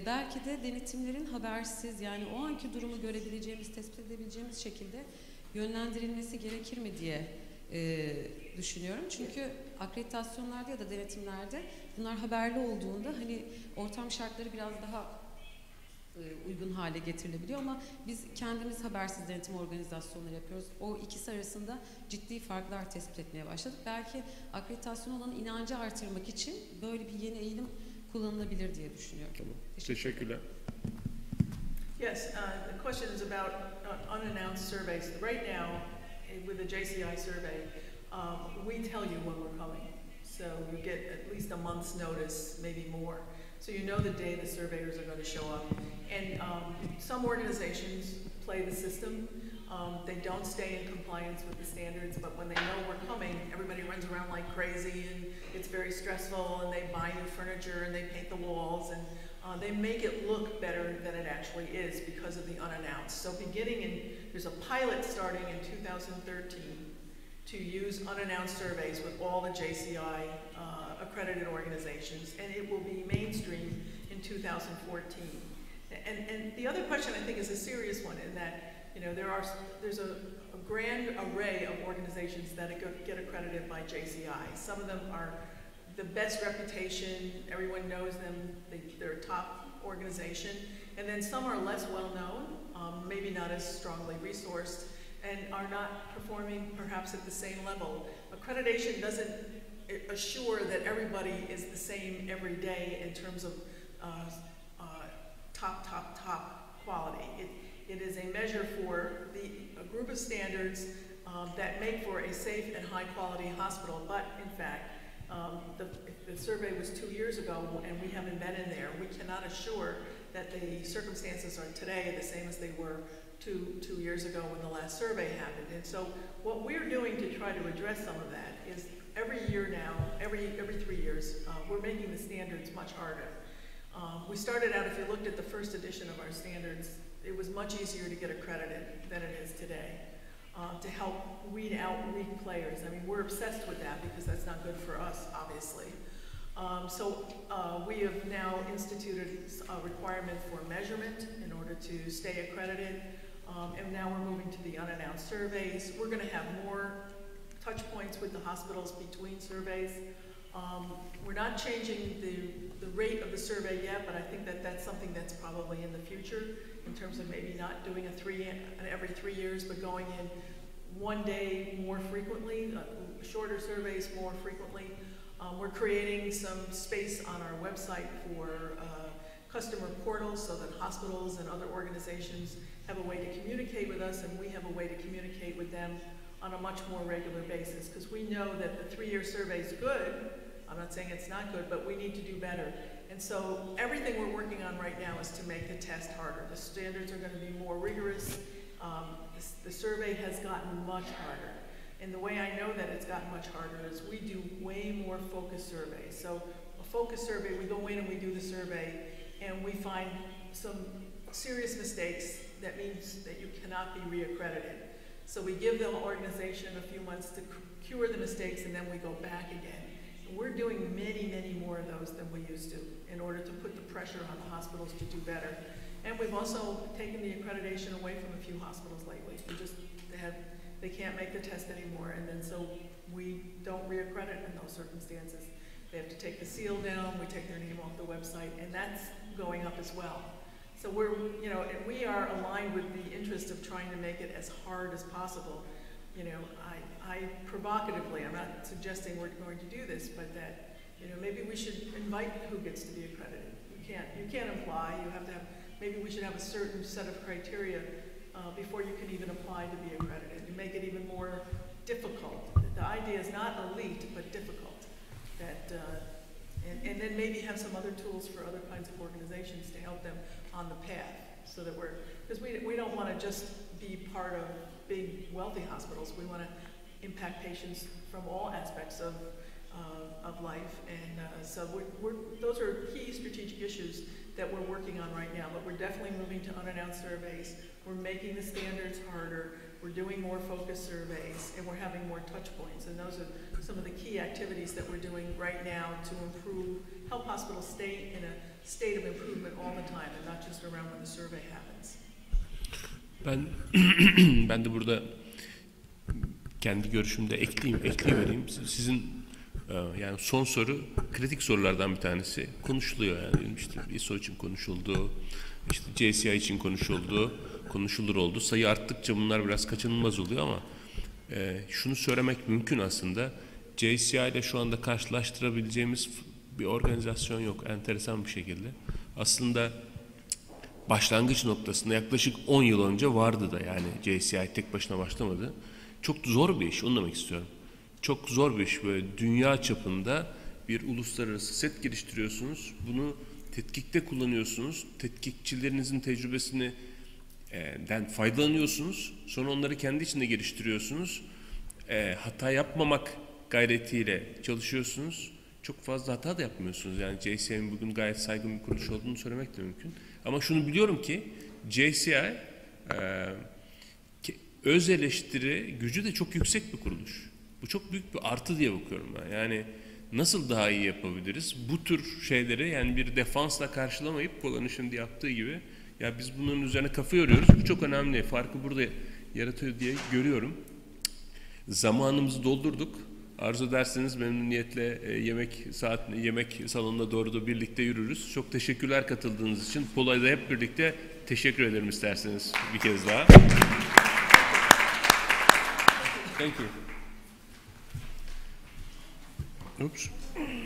belki de denetimlerin habersiz, yani o anki durumu görebileceğimiz, tespit edebileceğimiz şekilde yönlendirilmesi gerekir mi diye düşünüyorum. Çünkü akreditasyonlarda ya da denetimlerde bunlar haberli olduğunda hani ortam şartları biraz daha uygun hale getirilebiliyor ama biz kendimiz habersiz denetim organizasyonları yapıyoruz. O ikisi arasında ciddi farklar tespit etmeye başladık. Belki akreditasyon olan inancı artırmak için böyle bir yeni eğilim kullanılabilir diye düşünüyorum. Tamam. Teşekkürler. Yes, the question is about unannounced surveys. Right now, with the JCI survey, we tell you when we're coming. So you get at least a month's notice, maybe more. So you know the day the surveyors are going to show up. And some organizations play the system. They don't stay in compliance with the standards, but when they know we're coming, everybody runs around like crazy and it's very stressful, and they buy new furniture and they paint the walls, and they make it look better than it actually is because of the unannounced. So there's a pilot starting in 2013 to use unannounced surveys with all the JCI accredited organizations, and it will be mainstream in 2014. And the other question I think is a serious one, in that there's a grand array of organizations that get accredited by JCI. Some of them are the best reputation, everyone knows them, they're a top organization, and then some are less well known, maybe not as strongly resourced, and are not performing perhaps at the same level. Accreditation doesn't assure that everybody is the same every day in terms of top quality. It is a measure for a group of standards that make for a safe and high quality hospital, but in fact, the survey was 2 years ago and we haven't been in there. We cannot assure that the circumstances are today the same as they were two years ago when the last survey happened. And so what we're doing to try to address some of that is every year now, every 3 years, we're making the standards much harder. We started out, if you looked at the first edition of our standards, it was much easier to get accredited than it is today, to help weed out weak players. I mean, we're obsessed with that because that's not good for us, obviously. So we have now instituted a requirement for measurement in order to stay accredited. and now we're moving to the unannounced surveys. We're going to have more touch points with the hospitals between surveys. We're not changing the rate of the survey yet, but I think that that's something that's probably in the future in terms of maybe not doing every 3 years, but going in one day more frequently, shorter surveys more frequently. We're creating some space on our website for customer portals so that hospitals and other organizations have a way to communicate with us, and we have a way to communicate with them on a much more regular basis, because we know that the 3-year survey is good. I'm not saying it's not good, but we need to do better. And so everything we're working on right now is to make the test harder. The standards are going to be more rigorous. The survey has gotten much harder. And the way I know that it's gotten much harder is we do way more focus surveys. So a focus survey, we go in and we do the survey, and we find some serious mistakes. That means that you cannot be reaccredited. So we give the organization a few months to cure the mistakes, and then we go back again. And we're doing many, many more of those than we used to in order to put the pressure on the hospitals to do better. And we've also taken the accreditation away from a few hospitals lately. They can't make the test anymore, and then so we don't reaccredit in those circumstances. They have to take the seal down, we take their name off the website, and that's going up as well. So we are aligned with the interest of trying to make it as hard as possible. I provocatively, I'm not suggesting we're going to do this, but that, maybe we should invite who gets to be accredited. You can't apply, you have to have, maybe we should have a certain set of criteria before you can even apply to be accredited. You make it even more difficult. The idea is not elite, but difficult. And then maybe have some other tools for other kinds of organizations to help them on the path, so that because we don't want to just be part of big wealthy hospitals. We want to impact patients from all aspects of life, and so those are key strategic issues that we're working on right now. But we're definitely moving to unannounced surveys. We're making the standards harder. We're doing more focus surveys, and we're having more touch points. And those are some of the key activities that we're doing right now to help hospitals stay in a state of improvement all the time, and not just around when the survey happens. Ben de burada kendi görüşümde ekleyivereyim. Sizin yani son soru kritik sorulardan bir tanesi konuşuluyor, yani işte ISO için konuşuldu, işte JCI için konuşulur oldu. Sayı arttıkça bunlar biraz kaçınılmaz oluyor ama şunu söylemek mümkün aslında. JCI ile şu anda karşılaştırabileceğimiz bir organizasyon yok, enteresan bir şekilde. Aslında başlangıç noktasında yaklaşık 10 yıl önce vardı da, yani JCI tek başına başlamadı. Çok zor bir iş, onu demek istiyorum. Çok zor bir iş, böyle dünya çapında bir uluslararası set geliştiriyorsunuz. Bunu tetkikte kullanıyorsunuz. Tetkikçilerinizin tecrübesini faydalanıyorsunuz. Sonra onları kendi içinde geliştiriyorsunuz. Hata yapmamak gayretiyle çalışıyorsunuz. Çok fazla hata da yapmıyorsunuz. Yani JCI'nin bugün gayet saygın bir kuruluş olduğunu söylemek de mümkün. Ama şunu biliyorum ki JCI öz eleştiri gücü de çok yüksek bir kuruluş. Bu çok büyük bir artı diye bakıyorum ben. Yani nasıl daha iyi yapabiliriz? Bu tür şeyleri yani bir defansla karşılamayıp Paula'nın şimdi yaptığı gibi, ya biz bunun üzerine kafa yoruyoruz. Bu çok önemli. Farkı burada yaratıyor diye görüyorum. Zamanımızı doldurduk. Arzu ederseniz memnuniyetle yemek salonuna doğru da birlikte yürürüz. Çok teşekkürler katıldığınız için. Paula'ya da hep birlikte teşekkür ederim isterseniz bir kez daha. Thank you. Oops.